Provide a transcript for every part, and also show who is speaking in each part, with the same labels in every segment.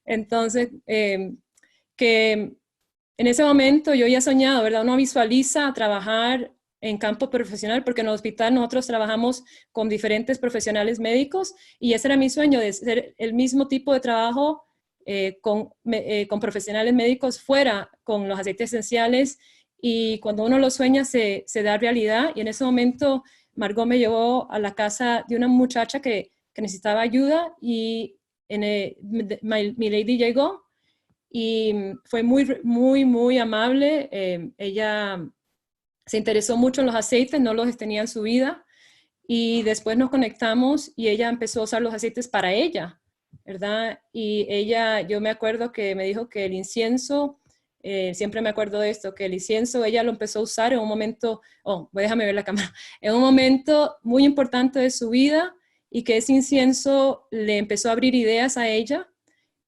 Speaker 1: Entonces, que en ese momento yo ya soñado, ¿verdad? Uno visualiza trabajar en campo profesional, porque en el hospital nosotros trabajamos con diferentes profesionales médicos y ese era mi sueño, de ser el mismo tipo de trabajo con profesionales médicos fuera, con los aceites esenciales, y cuando uno lo sueña se da realidad. Y en ese momento Margot me llevó a la casa de una muchacha que necesitaba ayuda y mi lady llegó y fue muy amable. Ella se interesó mucho en los aceites, no los tenía en su vida, y después nos conectamos y ella empezó a usar los aceites para ella, ¿verdad? Y ella, yo me acuerdo que me dijo que el incienso, siempre me acuerdo de esto, que el incienso ella lo empezó a usar en un momento, déjame ver la cámara, en un momento muy importante de su vida, y que ese incienso le empezó a abrir ideas a ella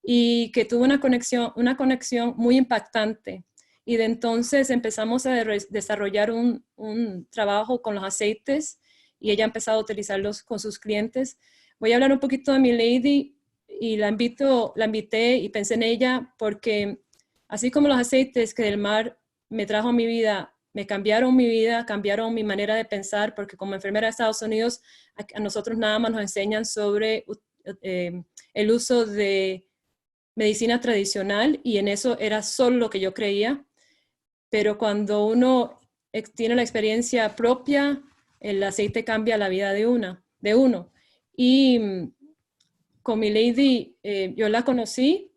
Speaker 1: y que tuvo una conexión muy impactante. Y de entonces empezamos a desarrollar un trabajo con los aceites y ella ha empezado a utilizarlos con sus clientes. Voy a hablar un poquito de mi lady y la invité y pensé en ella porque así como los aceites que del mar me trajo a mi vida, me cambiaron mi vida, cambiaron mi manera de pensar, porque como enfermera de Estados Unidos, a nosotros nada más nos enseñan sobre el uso de medicina tradicional y en eso era solo lo que yo creía, pero cuando uno tiene la experiencia propia, el aceite cambia la vida de uno. Y con mi lady, yo la conocí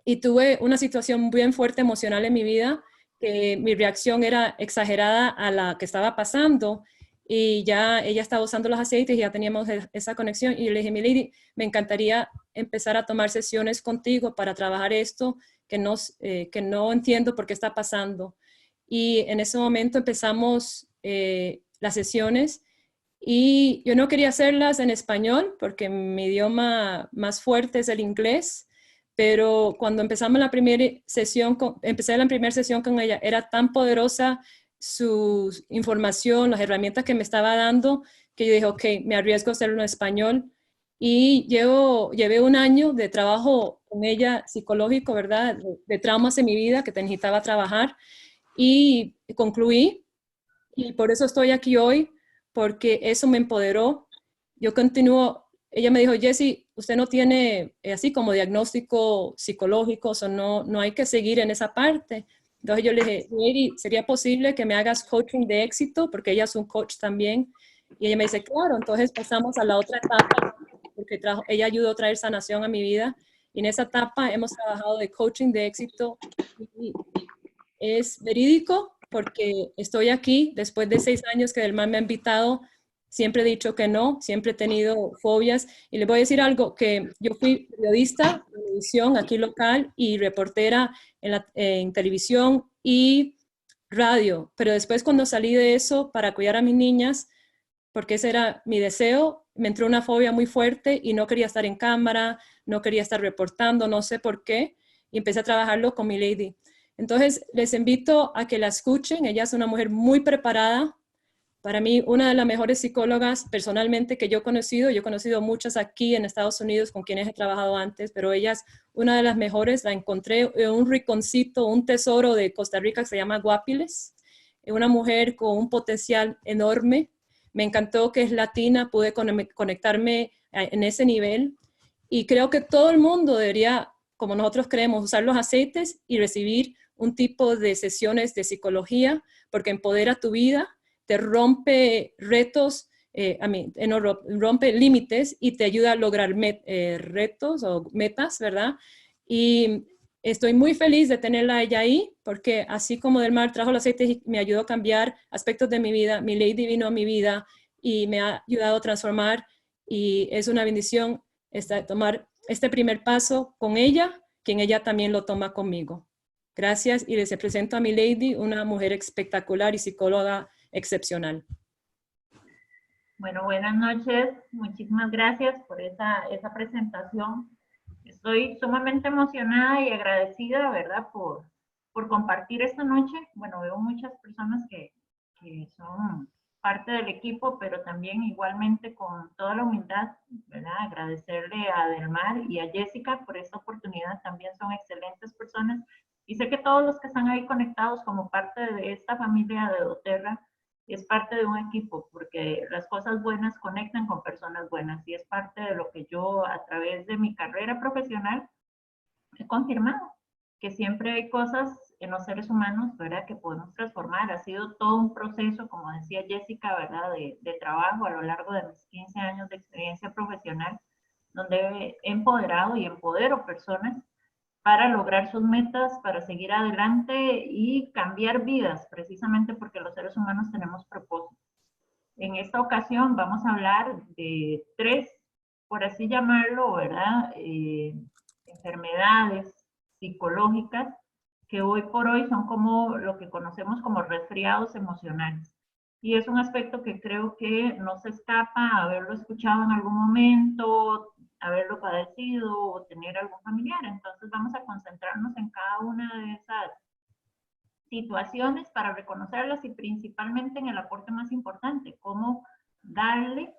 Speaker 1: y tuve una situación bien fuerte emocional en mi vida, que mi reacción era exagerada a la que estaba pasando, y ya ella estaba usando los aceites y ya teníamos esa conexión, y le dije, mi lady, me encantaría empezar a tomar sesiones contigo para trabajar esto que no entiendo por qué está pasando. Y en ese momento empezamos las sesiones, y yo no quería hacerlas en español porque mi idioma más fuerte es el inglés, pero cuando empezamos empecé la primera sesión con ella, era tan poderosa su información, las herramientas que me estaba dando, que yo dije, ok, me arriesgo a hacerlo en español. Y llevé un año de trabajo con ella psicológico, ¿verdad? De traumas en mi vida que necesitaba trabajar, y concluí, y por eso estoy aquí hoy, porque eso me empoderó. Yo continúo, ella me dijo, Jessie, usted no tiene así como diagnóstico psicológico, o no hay que seguir en esa parte. Entonces yo le dije, Lady, ¿sería posible que me hagas coaching de éxito? Porque ella es un coach también. Y ella me dice, claro. Entonces pasamos a la otra etapa, porque ella ayudó a traer sanación a mi vida. Y en esa etapa hemos trabajado de coaching de éxito. Y es verídico porque estoy aquí después de 6 años que Del Mar me ha invitado. Siempre he dicho que no, siempre he tenido fobias. Y les voy a decir algo, que yo fui periodista de televisión aquí local y reportera en televisión y radio. Pero después, cuando salí de eso para cuidar a mis niñas, porque ese era mi deseo, me entró una fobia muy fuerte y no quería estar en cámara, no quería estar reportando, no sé por qué, y empecé a trabajarlo con mi lady. Entonces, les invito a que la escuchen. Ella es una mujer muy preparada. Para mí, una de las mejores psicólogas personalmente que yo he conocido. Yo he conocido muchas aquí en Estados Unidos con quienes he trabajado antes, pero ella es una de las mejores. La encontré en un rinconcito, un tesoro de Costa Rica que se llama Guapiles. Es una mujer con un potencial enorme. Me encantó que es latina, pude conectarme en ese nivel. Y creo que todo el mundo debería, como nosotros creemos, usar los aceites y recibir un tipo de sesiones de psicología, porque empodera tu vida, te rompe retos, rompe límites y te ayuda a lograr retos o metas, ¿verdad? Y estoy muy feliz de tenerla ella ahí, porque así como Del Mar trajo los aceites y me ayudó a cambiar aspectos de mi vida, mi lady vino a mi vida y me ha ayudado a transformar, y es una bendición tomar este primer paso con ella, quien ella también lo toma conmigo. Gracias, y les presento a mi lady, una mujer espectacular y psicóloga excepcional.
Speaker 2: Bueno, buenas noches. Muchísimas gracias por esa presentación. Estoy sumamente emocionada y agradecida, ¿verdad?, por compartir esta noche. Bueno, veo muchas personas que son parte del equipo, pero también igualmente con toda la humildad, ¿verdad? Agradecerle a Delmar y a Jessica por esta oportunidad, también son excelentes personas. Y sé que todos los que están ahí conectados como parte de esta familia de doTERRA es parte de un equipo, porque las cosas buenas conectan con personas buenas y es parte de lo que yo a través de mi carrera profesional he confirmado, que siempre hay cosas en los seres humanos, ¿verdad?, que podemos transformar. Ha sido todo un proceso, como decía Jessica, ¿verdad?, de trabajo a lo largo de mis 15 años de experiencia profesional, donde he empoderado y empodero personas para lograr sus metas, para seguir adelante y cambiar vidas, precisamente porque los seres humanos tenemos propósito. En esta ocasión vamos a hablar de 3, por así llamarlo, ¿verdad?, enfermedades psicológicas que hoy por hoy son como lo que conocemos como resfriados emocionales. Y es un aspecto que creo que no se escapa a haberlo escuchado en algún momento, haberlo padecido o tener algún familiar. Entonces vamos a concentrarnos en cada una de esas situaciones para reconocerlas y principalmente en el aporte más importante, cómo darle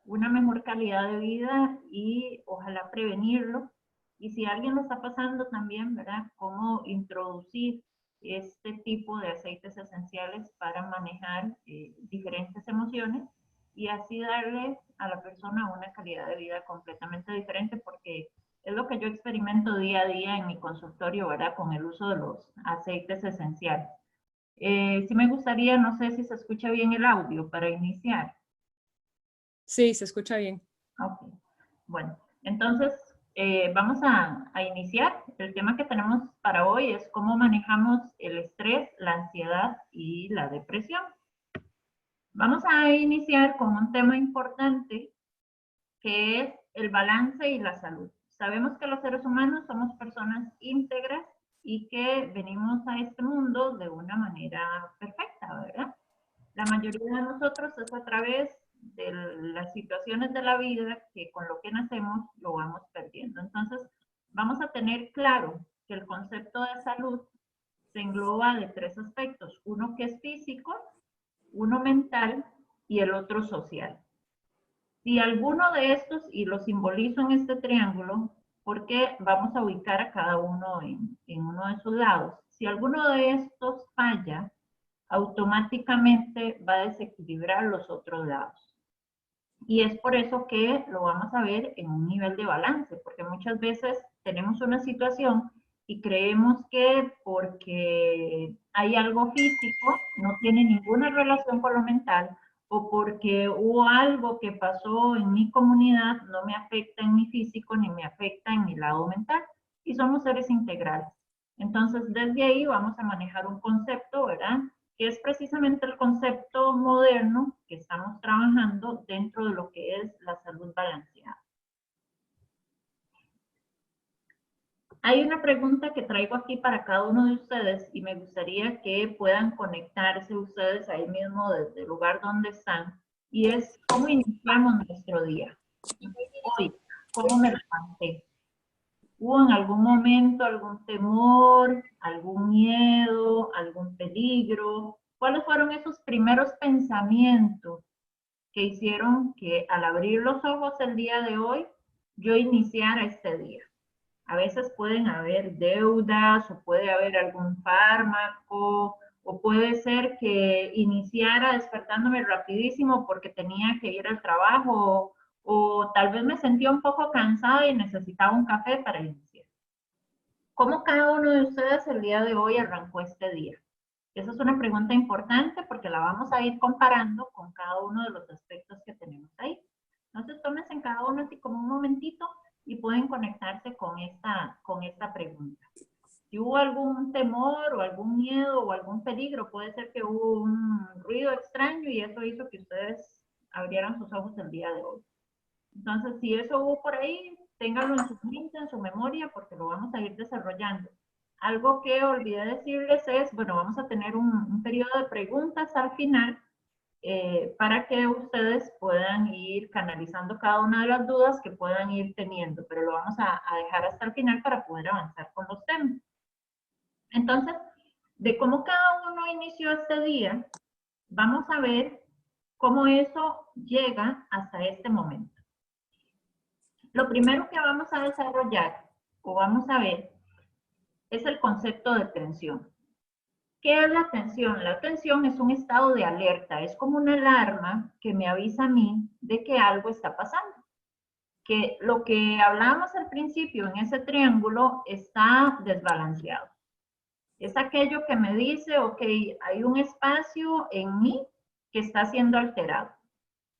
Speaker 2: una mejor calidad de vida y ojalá prevenirlo. Y si alguien lo está pasando también, ¿verdad? Cómo introducir este tipo de aceites esenciales para manejar diferentes emociones y así darle a la persona una calidad de vida completamente diferente, porque es lo que yo experimento día a día en mi consultorio, ¿verdad? Con el uso de los aceites esenciales. Sí me gustaría, no sé si se escucha bien el audio para iniciar.
Speaker 1: Sí, se escucha bien.
Speaker 2: Ok, bueno, entonces vamos a iniciar. El tema que tenemos para hoy es cómo manejamos el estrés, la ansiedad y la depresión. Vamos a iniciar con un tema importante que es el balance y la salud. Sabemos que los seres humanos somos personas íntegras y que venimos a este mundo de una manera perfecta, ¿verdad? La mayoría de nosotros es a través de las situaciones de la vida que con lo que nacemos lo vamos perdiendo. Entonces, vamos a tener claro que el concepto de salud se engloba de 3 aspectos, uno que es físico, uno mental y el otro social. Si alguno de estos, y lo simbolizo en este triángulo, porque vamos a ubicar a cada uno en uno de sus lados, si alguno de estos falla, automáticamente va a desequilibrar los otros lados. Y es por eso que lo vamos a ver en un nivel de balance, porque muchas veces tenemos una situación y creemos que porque hay algo físico, no tiene ninguna relación con lo mental, o porque hubo algo que pasó en mi comunidad, no me afecta en mi físico ni me afecta en mi lado mental. Y somos seres integrales. Entonces, desde ahí vamos a manejar un concepto, ¿verdad?, que es precisamente el concepto moderno que estamos trabajando dentro de lo que es la salud balanceada. Hay una pregunta que traigo aquí para cada uno de ustedes y me gustaría que puedan conectarse ustedes ahí mismo desde el lugar donde están, y es ¿cómo iniciamos nuestro día? Hoy, ¿cómo me levanté? ¿Hubo en algún momento algún temor, algún miedo, algún peligro? ¿Cuáles fueron esos primeros pensamientos que hicieron que al abrir los ojos el día de hoy, yo iniciara este día? A veces pueden haber deudas o puede haber algún fármaco o puede ser que iniciara despertándome rapidísimo porque tenía que ir al trabajo o tal vez me sentía un poco cansada y necesitaba un café para iniciar. ¿Cómo cada uno de ustedes el día de hoy arrancó este día? Esa es una pregunta importante porque la vamos a ir comparando con cada uno de los aspectos que tenemos ahí. Entonces, tómense en cada uno así como un momentito y pueden conectarse con esta pregunta. Si hubo algún temor o algún miedo o algún peligro, puede ser que hubo un ruido extraño y eso hizo que ustedes abrieran sus ojos el día de hoy. Entonces, si eso hubo por ahí, ténganlo en su mente, en su memoria, porque lo vamos a ir desarrollando. Algo que olvidé decirles es, bueno, vamos a tener un periodo de preguntas al final para que ustedes puedan ir canalizando cada una de las dudas que puedan ir teniendo, pero lo vamos a dejar hasta el final para poder avanzar con los temas. Entonces, de cómo cada uno inició este día, vamos a ver cómo eso llega hasta este momento. Lo primero que vamos a desarrollar o vamos a ver es el concepto de tensión. ¿Qué es la tensión? La tensión es un estado de alerta, es como una alarma que me avisa a mí de que algo está pasando. Que lo que hablábamos al principio en ese triángulo está desbalanceado. Es aquello que me dice, ok, hay un espacio en mí que está siendo alterado.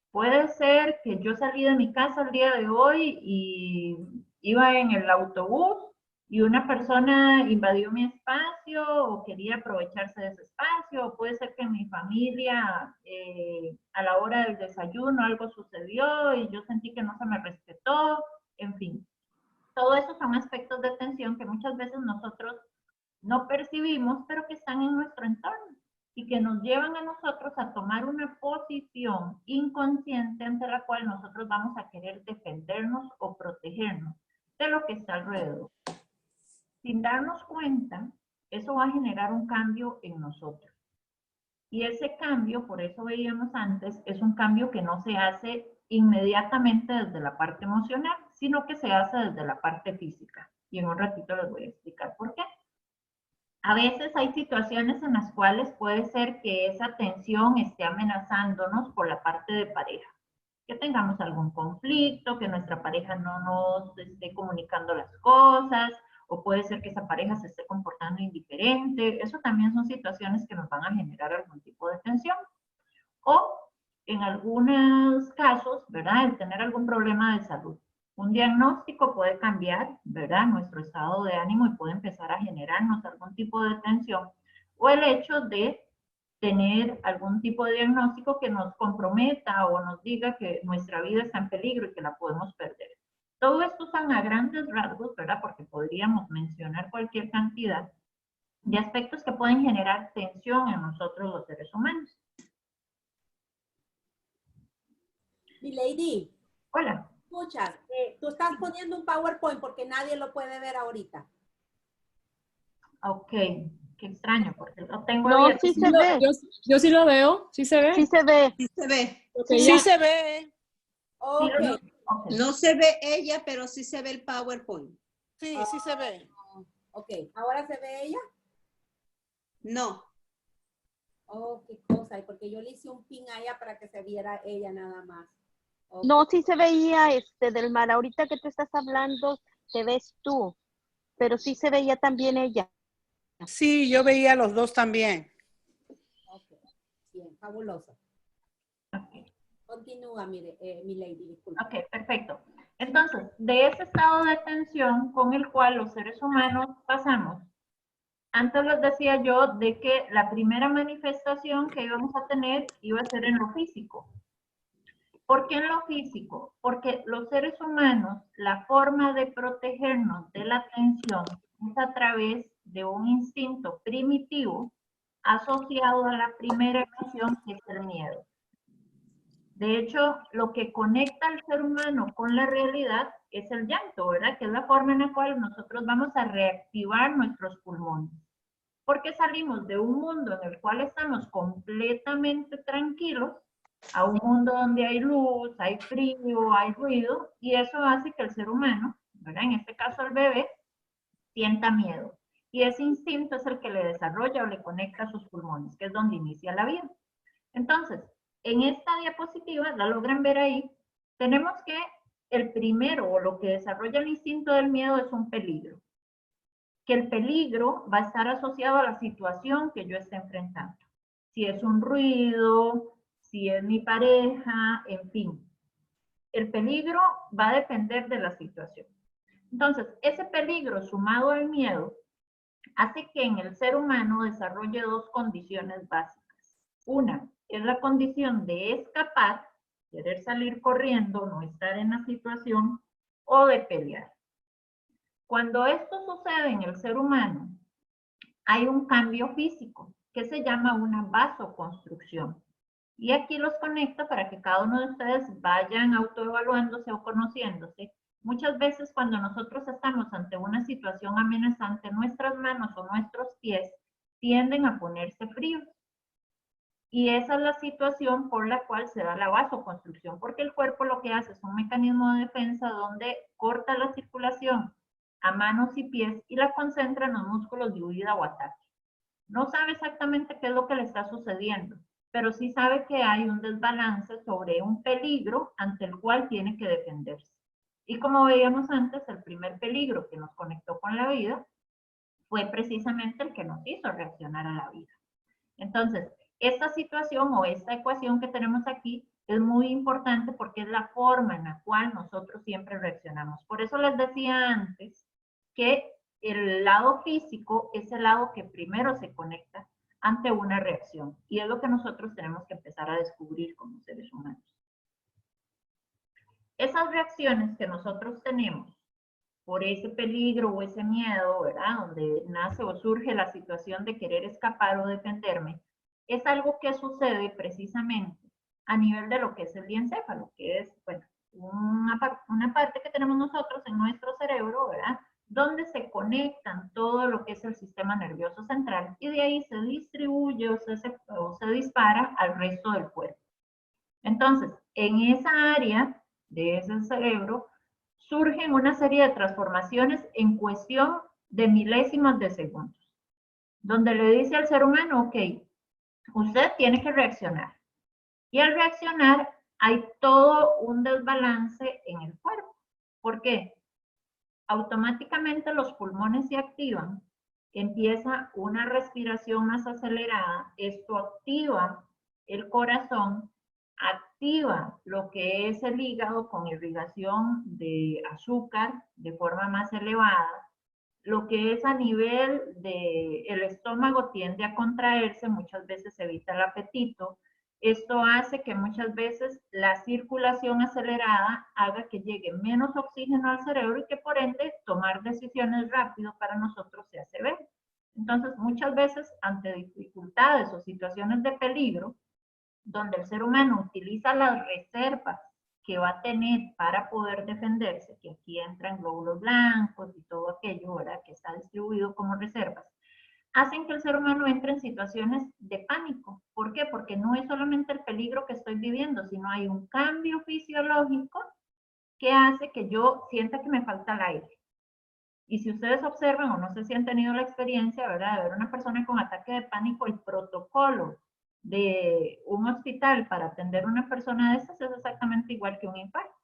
Speaker 2: Puede ser que yo salí de mi casa el día de hoy y iba en el autobús y una persona invadió mi espacio o quería aprovecharse de ese espacio, o puede ser que en mi familia a la hora del desayuno algo sucedió y yo sentí que no se me respetó, en fin. Todo eso son aspectos de tensión que muchas veces nosotros no percibimos, pero que están en nuestro entorno y que nos llevan a nosotros a tomar una posición inconsciente ante la cual nosotros vamos a querer defendernos o protegernos de lo que está alrededor. Sin darnos cuenta, eso va a generar un cambio en nosotros. Y ese cambio, por eso veíamos antes, es un cambio que no se hace inmediatamente desde la parte emocional, sino que se hace desde la parte física. Y en un ratito les voy a explicar por qué. A veces hay situaciones en las cuales puede ser que esa tensión esté amenazándonos por la parte de pareja. Que tengamos algún conflicto, que nuestra pareja no nos esté comunicando las cosas, o puede ser que esa pareja se esté comportando indiferente. Eso también son situaciones que nos van a generar algún tipo de tensión. O en algunos casos, ¿verdad? El tener algún problema de salud. Un diagnóstico puede cambiar, ¿verdad? Nuestro estado de ánimo y puede empezar a generarnos algún tipo de tensión. O el hecho de tener algún tipo de diagnóstico que nos comprometa o nos diga que nuestra vida está en peligro y que la podemos perder. Todo esto son a grandes rasgos, ¿verdad? Porque podríamos mencionar cualquier cantidad de aspectos que pueden generar tensión en nosotros los seres humanos.
Speaker 3: Milady.
Speaker 2: Hola.
Speaker 3: Escucha, tú estás poniendo un PowerPoint porque nadie lo puede ver ahorita.
Speaker 2: Ok, qué extraño, porque lo tengo
Speaker 4: No,
Speaker 2: abierto.
Speaker 4: sí se ve.
Speaker 1: Yo sí lo veo, ¿sí se ve?
Speaker 4: Sí se ve.
Speaker 5: Sí se ve.
Speaker 1: Okay,
Speaker 5: Sí
Speaker 1: ya.
Speaker 5: se ve.
Speaker 3: Ok.
Speaker 2: Okay.
Speaker 5: No se ve ella, pero sí se ve el PowerPoint.
Speaker 6: Sí, sí se ve.
Speaker 3: Ok, ¿ahora se ve ella?
Speaker 5: No.
Speaker 3: Oh, qué cosa, porque yo le hice un pin a ella para que se viera ella nada más. Okay.
Speaker 4: No, sí se veía del mar. Ahorita que tú estás hablando, te ves tú, pero sí se veía también ella.
Speaker 6: Sí, yo veía a los dos también.
Speaker 3: Ok, bien, fabuloso.
Speaker 2: Okay.
Speaker 3: Continúa, mi lady, disculpa.
Speaker 2: Ok, perfecto. Entonces, de ese estado de tensión con el cual los seres humanos pasamos, antes les decía yo de que la primera manifestación que íbamos a tener iba a ser en lo físico. ¿Por qué en lo físico? Porque los seres humanos, la forma de protegernos de la tensión es a través de un instinto primitivo asociado a la primera emoción, que es el miedo. De hecho, lo que conecta al ser humano con la realidad es el llanto, ¿verdad? Que es la forma en la cual nosotros vamos a reactivar nuestros pulmones. Porque salimos de un mundo en el cual estamos completamente tranquilos a un mundo donde hay luz, hay frío, hay ruido, y eso hace que el ser humano, ¿verdad? En este caso el bebé, sienta miedo. Y ese instinto es el que le desarrolla o le conecta a sus pulmones, que es donde inicia la vida. Entonces, en esta diapositiva, la logran ver ahí, tenemos que el primero o lo que desarrolla el instinto del miedo es un peligro. Que el peligro va a estar asociado a la situación que yo esté enfrentando. Si es un ruido, si es mi pareja, en fin. El peligro va a depender de la situación. Entonces, ese peligro sumado al miedo hace que en el ser humano desarrolle dos condiciones básicas. Una es la condición de escapar, querer salir corriendo, no estar en la situación, o de pelear. Cuando esto sucede en el ser humano, hay un cambio físico que se llama una vasoconstrucción. Y aquí los conecto para que cada uno de ustedes vayan autoevaluándose o conociéndose. Muchas veces cuando nosotros estamos ante una situación amenazante, nuestras manos o nuestros pies tienden a ponerse fríos. Y esa es la situación por la cual se da la vasoconstricción, porque el cuerpo lo que hace es un mecanismo de defensa donde corta la circulación a manos y pies y la concentra en los músculos de huida o ataque. No sabe exactamente qué es lo que le está sucediendo, pero sí sabe que hay un desbalance sobre un peligro ante el cual tiene que defenderse. Y como veíamos antes, el primer peligro que nos conectó con la vida fue precisamente el que nos hizo reaccionar a la vida. Entonces, esta situación o esta ecuación que tenemos aquí es muy importante porque es la forma en la cual nosotros siempre reaccionamos. Por eso les decía antes que el lado físico es el lado que primero se conecta ante una reacción. Y es lo que nosotros tenemos que empezar a descubrir como seres humanos. Esas reacciones que nosotros tenemos por ese peligro o ese miedo, ¿verdad? Donde nace o surge la situación de querer escapar o defenderme, es algo que sucede precisamente a nivel de lo que es el diencéfalo, que es, bueno, una parte que tenemos nosotros en nuestro cerebro, ¿verdad? Donde se conectan todo lo que es el sistema nervioso central y de ahí se distribuye o se dispara al resto del cuerpo. Entonces, en esa área de ese cerebro surgen una serie de transformaciones en cuestión de milésimas de segundos, donde le dice al ser humano, ok, usted tiene que reaccionar. Y al reaccionar hay todo un desbalance en el cuerpo. ¿Por qué? Automáticamente los pulmones se activan, empieza una respiración más acelerada, esto activa el corazón, activa lo que es el hígado con irrigación de azúcar de forma más elevada, lo que es a nivel del estómago tiende a contraerse, muchas veces evita el apetito. Esto hace que muchas veces la circulación acelerada haga que llegue menos oxígeno al cerebro y que por ende tomar decisiones rápido para nosotros se hace ver. Entonces, muchas veces ante dificultades o situaciones de peligro, donde el ser humano utiliza las reservas que va a tener para poder defenderse, que aquí entran glóbulos blancos y todo aquello, ¿verdad?, que está distribuido como reservas, hacen que el ser humano entre en situaciones de pánico. ¿Por qué? Porque no es solamente el peligro que estoy viviendo, sino hay un cambio fisiológico que hace que yo sienta que me falta el aire. Y si ustedes observan, o no sé si han tenido la experiencia, ¿verdad?, de ver una persona con ataque de pánico, el protocolo de un hospital para atender a una persona de estas es exactamente igual que un infarto.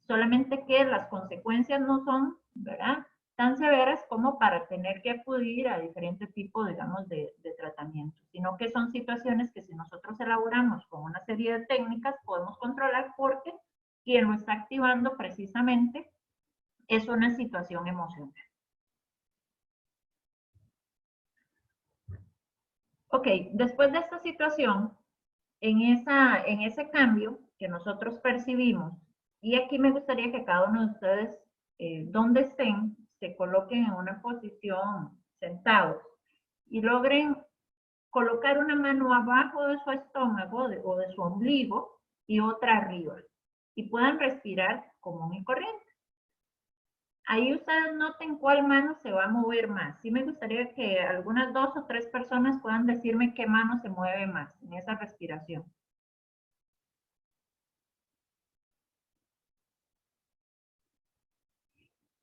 Speaker 2: Solamente que las consecuencias no son, ¿verdad?, tan severas como para tener que acudir a diferentes tipos, digamos, de tratamiento, sino que son situaciones que si nosotros elaboramos con una serie de técnicas podemos controlar, porque quien lo está activando precisamente es una situación emocional. Ok, después de esta situación, en ese cambio que nosotros percibimos, y aquí me gustaría que cada uno de ustedes, donde estén, se coloquen en una posición sentados y logren colocar una mano abajo de su estómago o de su ombligo y otra arriba, y puedan respirar común y corriente. Ahí ustedes noten cuál mano se va a mover más. Sí me gustaría que algunas 2 o 3 personas puedan decirme qué mano se mueve más en esa respiración.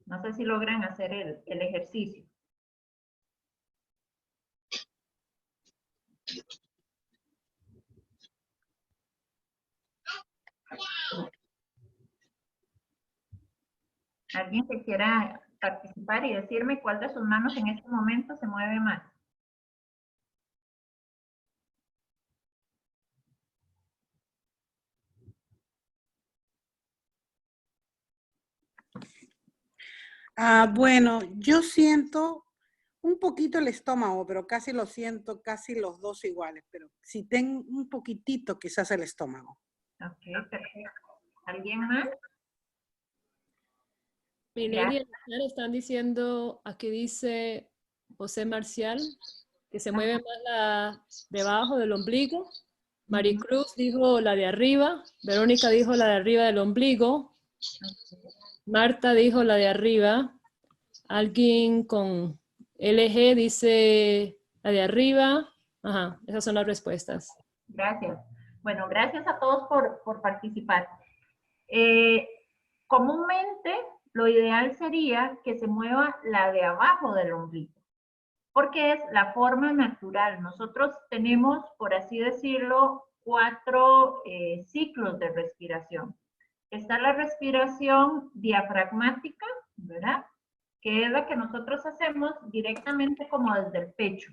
Speaker 2: No sé si logran hacer el ejercicio. ¿Alguien que quiera participar y decirme cuál de sus manos en este momento se mueve más?
Speaker 6: Bueno, yo siento un poquito el estómago, pero casi lo siento, casi los dos iguales, pero si tengo un poquitito quizás el estómago.
Speaker 2: Ok, perfecto. ¿Alguien más?
Speaker 1: Mineri y Alexandra están diciendo, aquí dice José Marcial, que se mueve más la debajo del ombligo. Maricruz dijo la de arriba. Verónica dijo la de arriba del ombligo. Marta dijo la de arriba. Alguien con LG dice la de arriba. Ajá, esas son las respuestas.
Speaker 2: Gracias. Bueno, gracias a todos por participar. Comúnmente, lo ideal sería que se mueva la de abajo del ombligo, porque es la forma natural. Nosotros tenemos, por así decirlo, 4 ciclos de respiración. Está la respiración diafragmática, ¿verdad? Que es la que nosotros hacemos directamente como desde el pecho.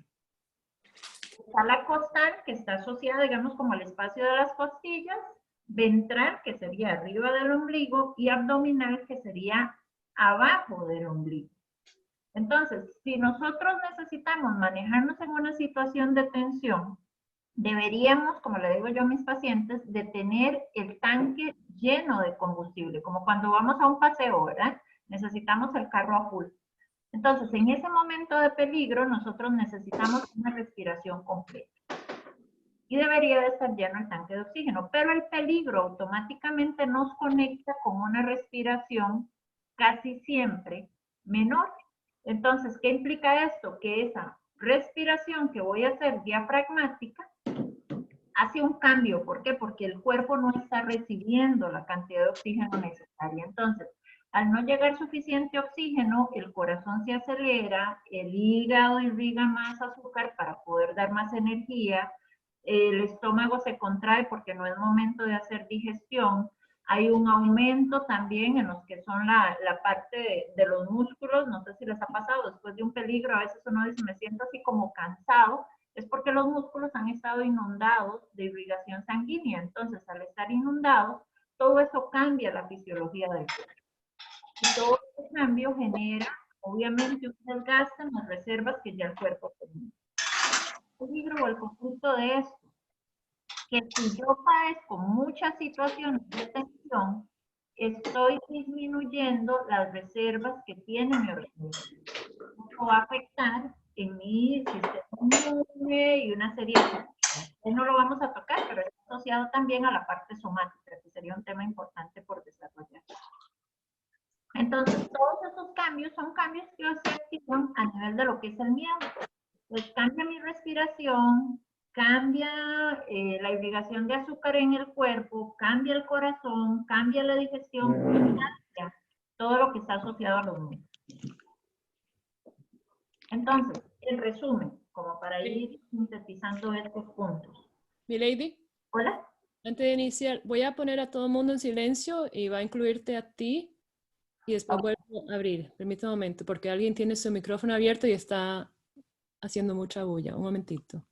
Speaker 2: Está la costal, que está asociada, digamos, como al espacio de las costillas, ventral, que sería arriba del ombligo, y abdominal, que sería abajo del ombligo. Entonces, si nosotros necesitamos manejarnos en una situación de tensión, deberíamos, como le digo yo a mis pacientes, de tener el tanque lleno de combustible, como cuando vamos a un paseo, ¿verdad? Necesitamos el carro a full. Entonces, en ese momento de peligro, nosotros necesitamos una respiración completa. Y debería de estar lleno el tanque de oxígeno, pero el peligro automáticamente nos conecta con una respiración casi siempre menor. Entonces, ¿qué implica esto? Que esa respiración que voy a hacer diafragmática hace un cambio. ¿Por qué? Porque el cuerpo no está recibiendo la cantidad de oxígeno necesaria. Entonces, al no llegar suficiente oxígeno, el corazón se acelera, el hígado irriga más azúcar para poder dar más energía, el estómago se contrae porque no es momento de hacer digestión, hay un aumento también en los que son la parte de los músculos, no sé si les ha pasado, después de un peligro a veces uno dice, me siento así como cansado, es porque los músculos han estado inundados de irrigación sanguínea, entonces al estar inundados, todo eso cambia la fisiología del cuerpo. Y todo ese cambio genera, obviamente, un desgaste en las reservas que ya el cuerpo tenía. El peligro o el conflicto de esto, que si yo padezco muchas situaciones de tensión, estoy disminuyendo las reservas que tiene mi organismo. Esto va a afectar en mi sistema inmune y una serie de cosas. No lo vamos a tocar, pero está asociado también a la parte somática, que sería un tema importante por desarrollar. Entonces, todos esos cambios son cambios que se activan a nivel de lo que es el miedo. Pues cambia mi respiración, cambia la irrigación de azúcar en el cuerpo, cambia el corazón, cambia la digestión, cambia todo lo que está asociado a los músculos. Entonces, en resumen, como para ir sintetizando estos puntos.
Speaker 1: Milady,
Speaker 2: Hola.
Speaker 1: antes de iniciar, voy a poner a todo el mundo en silencio y va a incluirte a ti y después vuelvo a abrir. Permítame un momento, porque alguien tiene su micrófono abierto y está haciendo mucha bulla. Un momentito.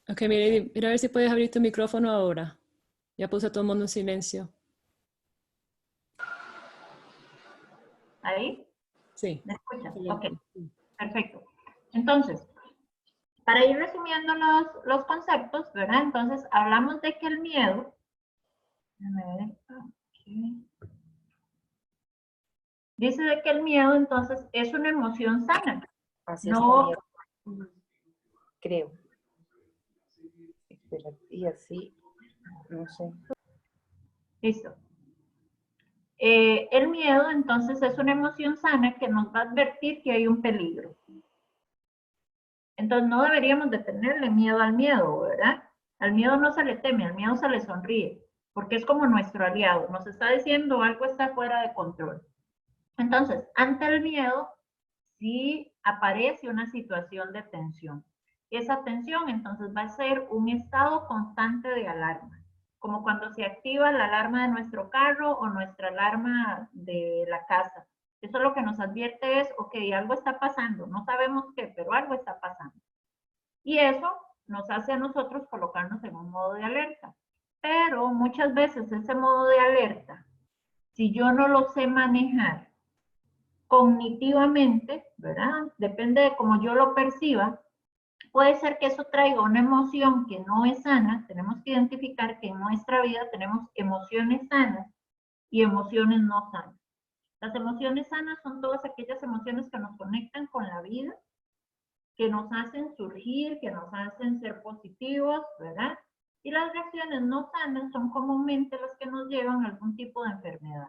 Speaker 1: Ok, mira a ver si puedes abrir tu micrófono ahora. Ya puse a todo el mundo en silencio.
Speaker 2: ¿Ahí?
Speaker 1: Sí.
Speaker 2: ¿Me escuchas?
Speaker 1: Excelente.
Speaker 2: Ok, perfecto. Entonces, para ir resumiendo los conceptos, ¿verdad? Entonces, hablamos de que el miedo, dice de que el miedo, entonces, es una emoción sana.
Speaker 7: Así
Speaker 2: No,
Speaker 7: creo. Espera, y así, no sé.
Speaker 2: listo. El miedo, entonces, es una emoción sana que nos va a advertir que hay un peligro. Entonces, no deberíamos de tenerle miedo al miedo, ¿verdad? Al miedo no se le teme, al miedo se le sonríe, porque es como nuestro aliado. Nos está diciendo algo está fuera de control. Entonces, ante el miedo, sí aparece una situación de tensión. Esa tensión, entonces, va a ser un estado constante de alarma, como cuando se activa la alarma de nuestro carro o nuestra alarma de la casa. Eso lo que nos advierte es, ok, algo está pasando, no sabemos qué, pero algo está pasando. Y eso nos hace a nosotros colocarnos en un modo de alerta. Pero muchas veces ese modo de alerta, si yo no lo sé manejar cognitivamente, ¿verdad? Depende de cómo yo lo perciba, puede ser que eso traiga una emoción que no es sana. Tenemos que identificar que en nuestra vida tenemos emociones sanas y emociones no sanas. Las emociones sanas son todas aquellas emociones que nos conectan con la vida, que nos hacen surgir, que nos hacen ser positivos, ¿verdad? Y las reacciones no sanas son comúnmente las que nos llevan a algún tipo de enfermedad,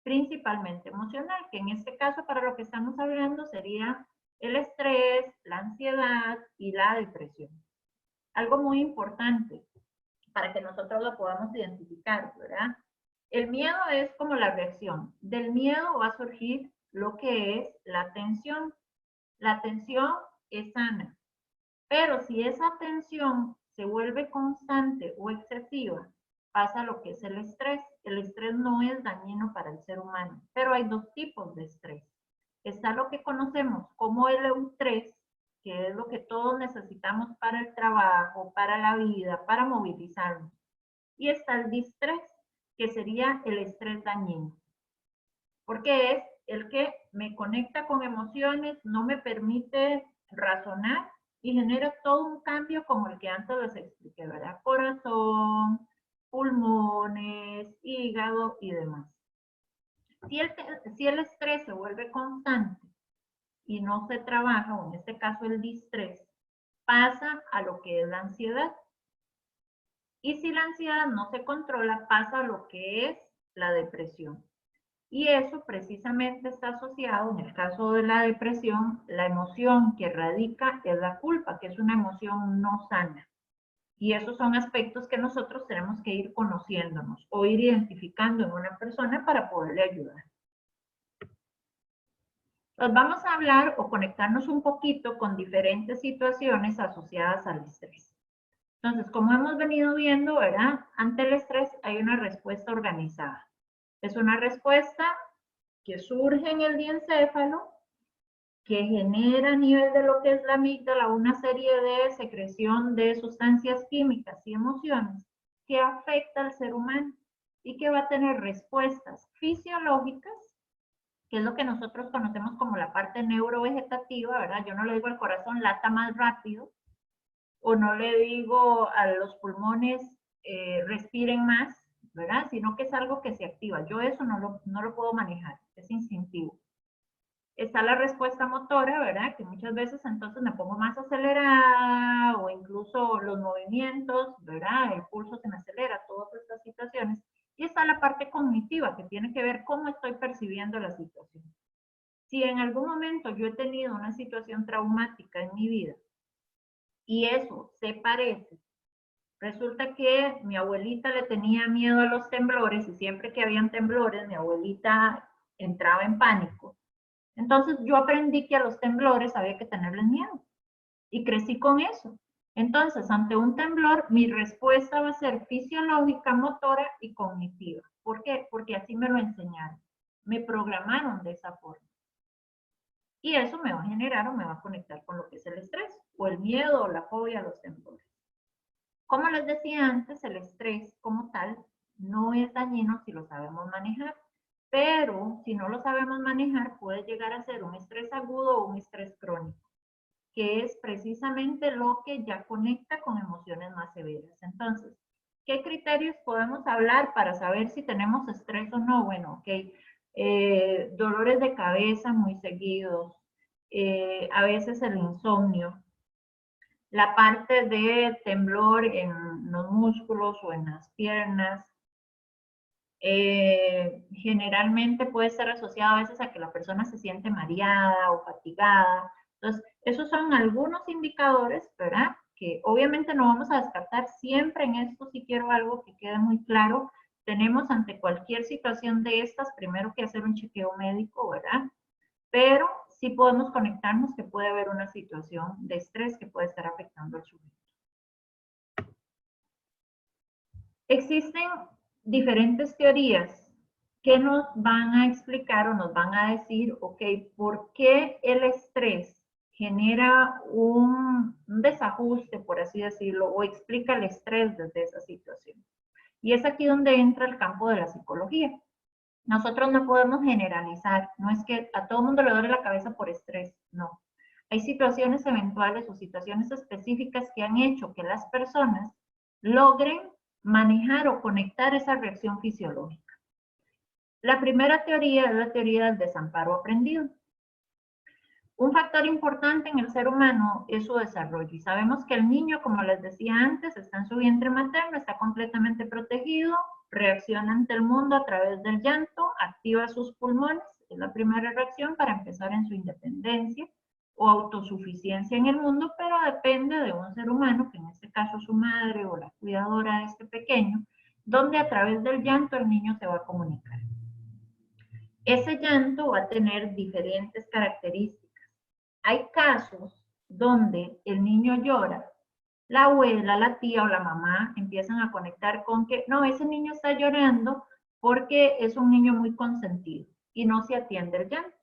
Speaker 2: principalmente emocional, que en este caso para lo que estamos hablando sería el estrés, la ansiedad y la depresión. Algo muy importante para que nosotros lo podamos identificar, ¿verdad? El miedo es como la reacción. Del miedo va a surgir lo que es la tensión. La tensión es sana, pero si esa tensión se vuelve constante o excesiva, pasa lo que es el estrés. El estrés no es dañino para el ser humano, pero hay dos tipos de estrés. Está lo que conocemos como el eustrés, que es lo que todos necesitamos para el trabajo, para la vida, para movilizarnos. Y está el distrés, que sería el estrés dañino, porque es el que me conecta con emociones, no me permite razonar y genera todo un cambio como el que antes les expliqué, ¿verdad? Corazón, pulmones, hígado y demás. Si el estrés se vuelve constante y no se trabaja, o en este caso el distrés, pasa a lo que es la ansiedad. Y si la ansiedad no se controla, pasa a lo que es la depresión. Y eso precisamente está asociado, en el caso de la depresión, la emoción que radica es la culpa, que es una emoción no sana. Y esos son aspectos que nosotros tenemos que ir conociéndonos o ir identificando en una persona para poderle ayudar. Nos vamos a hablar o conectarnos un poquito con diferentes situaciones asociadas al estrés. Entonces, como hemos venido viendo, ¿verdad? Ante el estrés hay una respuesta organizada. Es una respuesta que surge en el diencéfalo, que genera a nivel de lo que es la amígdala una serie de secreción de sustancias químicas y emociones que afecta al ser humano y que va a tener respuestas fisiológicas, que es lo que nosotros conocemos como la parte neurovegetativa, ¿verdad? Yo no le digo al corazón lata más rápido, o no le digo a los pulmones respiren más, ¿verdad? Sino que es algo que se activa. Yo eso no lo puedo manejar, es instintivo. Está la respuesta motora, ¿verdad? Que muchas veces entonces me pongo más acelerada o incluso los movimientos, ¿verdad? El pulso se me acelera, todas estas situaciones. Y está la parte cognitiva, que tiene que ver cómo estoy percibiendo la situación. Si en algún momento yo he tenido una situación traumática en mi vida y eso se parece, resulta que mi abuelita le tenía miedo a los temblores y siempre que habían temblores mi abuelita entraba en pánico. Entonces yo aprendí que a los temblores había que tenerles miedo y crecí con eso. Entonces, ante un temblor, mi respuesta va a ser fisiológica, motora y cognitiva. ¿Por qué? Porque así me lo enseñaron. Me programaron de esa forma. Y eso me va a generar o me va a conectar con lo que es el estrés, o el miedo, o la fobia a los temblores. Como les decía antes, el estrés como tal no es dañino si lo sabemos manejar. Pero si no lo sabemos manejar, puede llegar a ser un estrés agudo o un estrés crónico, que es precisamente lo que ya conecta con emociones más severas. Entonces, ¿qué criterios podemos hablar para saber si tenemos estrés o no? Bueno, ok, dolores de cabeza muy seguidos, a veces el insomnio, la parte de temblor en los músculos o en las piernas, generalmente puede ser asociado a veces a que la persona se siente mareada o fatigada. Entonces, esos son algunos indicadores, ¿verdad? Que obviamente no vamos a descartar siempre en esto, si quiero algo que quede muy claro. Tenemos ante cualquier situación de estas, primero que hacer un chequeo médico, ¿verdad? Pero sí podemos conectarnos que puede haber una situación de estrés que puede estar afectando al sujeto. Existen diferentes teorías que nos van a explicar o nos van a decir, ok, ¿por qué el estrés genera un desajuste, por así decirlo, o explica el estrés desde esa situación? Y es aquí donde entra el campo de la psicología. Nosotros no podemos generalizar, no es que a todo mundo le duele la cabeza por estrés, no. Hay situaciones eventuales o situaciones específicas que han hecho que las personas logren manejar o conectar esa reacción fisiológica. La primera teoría es la teoría del desamparo aprendido. Un factor importante en el ser humano es su desarrollo y sabemos que el niño, como les decía antes, está en su vientre materno, está completamente protegido, reacciona ante el mundo a través del llanto, activa sus pulmones, es la primera reacción para empezar en su independencia o autosuficiencia en el mundo, pero depende de un ser humano, que en este caso su madre o la cuidadora de este pequeño, donde a través del llanto el niño se va a comunicar. Ese llanto va a tener diferentes características. Hay casos donde el niño llora, la abuela, la tía o la mamá empiezan a conectar con que no, ese niño está llorando porque es un niño muy consentido y no se atiende el llanto.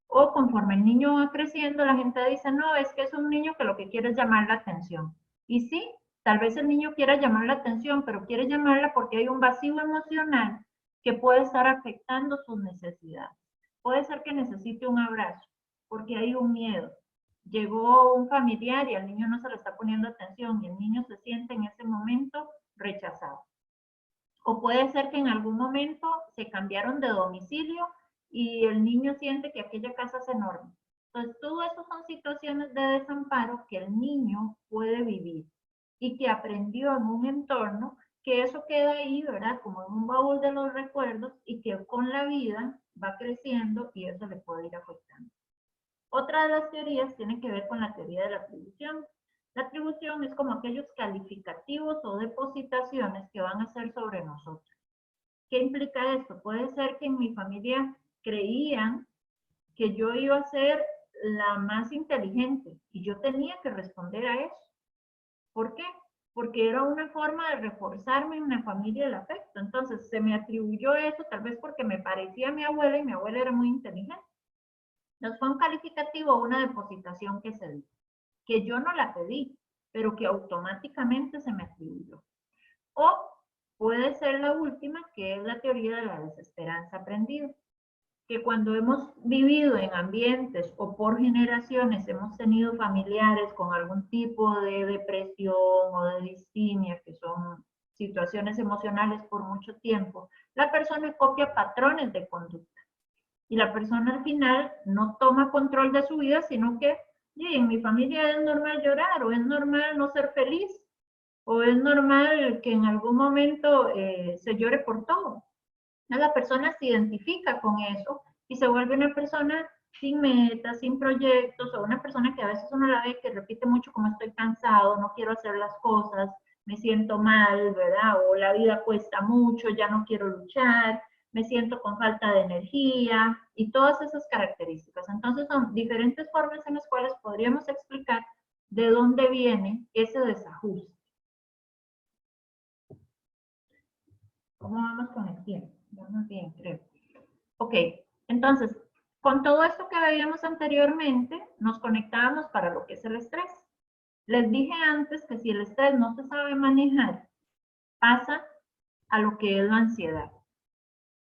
Speaker 2: O conforme el niño va creciendo, la gente dice, no, es que es un niño que lo que quiere es llamar la atención. Y sí, tal vez el niño quiera llamar la atención, pero quiere llamarla porque hay un vacío emocional que puede estar afectando sus necesidades. Puede ser que necesite un abrazo, porque hay un miedo. Llegó un familiar y al niño no se le está poniendo atención y el niño se siente en ese momento rechazado. O puede ser que en algún momento se cambiaron de domicilio y el niño siente que aquella casa es enorme. Entonces, todo eso son situaciones de desamparo que el niño puede vivir y que aprendió en un entorno que eso queda ahí, ¿verdad? Como en un baúl de los recuerdos y que con la vida va creciendo y eso le puede ir afectando. Otra de las teorías tiene que ver con la teoría de la atribución. La atribución es como aquellos calificativos o depositaciones que van a ser sobre nosotros. ¿Qué implica esto? Puede ser que en mi familia creían que yo iba a ser la más inteligente y yo tenía que responder a eso. ¿Por qué? Porque era una forma de reforzarme en una familia el afecto. Entonces se me atribuyó eso tal vez porque me parecía a mi abuela y mi abuela era muy inteligente. Nos fue un calificativo o una depositación que se dio, que yo no la pedí, pero que automáticamente se me atribuyó. O puede ser la última, que es la teoría de la desesperanza aprendida, que cuando hemos vivido en ambientes o por generaciones hemos tenido familiares con algún tipo de depresión o de distimia, que son situaciones emocionales por mucho tiempo, la persona copia patrones de conducta. Y la persona al final no toma control de su vida, sino que en mi familia es normal llorar, o es normal no ser feliz, o es normal que en algún momento se llore por todo. La persona se identifica con eso y se vuelve una persona sin metas, sin proyectos, o una persona que a veces uno la ve que repite mucho como estoy cansado, no quiero hacer las cosas, me siento mal, ¿verdad? O la vida cuesta mucho, ya no quiero luchar, me siento con falta de energía y todas esas características. Entonces son diferentes formas en las cuales podríamos explicar de dónde viene ese desajuste. ¿Cómo vamos con el tiempo? Vamos bien, creo. Ok, entonces, con todo esto que veíamos anteriormente, nos conectábamos para lo que es el estrés. Les dije antes que si el estrés no se sabe manejar, pasa a lo que es la ansiedad.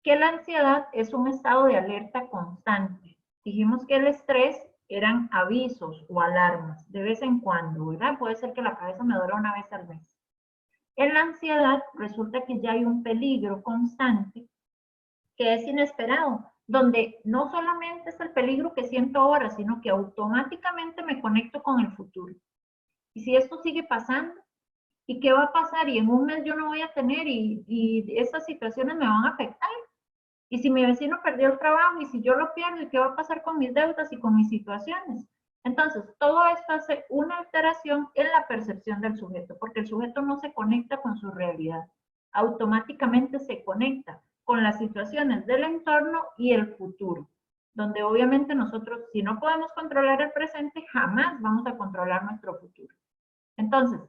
Speaker 2: Que la ansiedad es un estado de alerta constante. Dijimos que el estrés eran avisos o alarmas de vez en cuando, ¿verdad? Puede ser que la cabeza me duela una vez al mes. En la ansiedad resulta que ya hay un peligro constante que es inesperado, donde no solamente es el peligro que siento ahora, sino que automáticamente me conecto con el futuro. Y si esto sigue pasando, ¿y qué va a pasar? Y en un mes yo no voy a tener y esas situaciones me van a afectar. Y si mi vecino perdió el trabajo y si yo lo pierdo, ¿y qué va a pasar con mis deudas y con mis situaciones? Entonces, todo esto hace una alteración en la percepción del sujeto, porque el sujeto no se conecta con su realidad. Automáticamente se conecta con las situaciones del entorno y el futuro, donde obviamente nosotros, si no podemos controlar el presente, jamás vamos a controlar nuestro futuro. Entonces,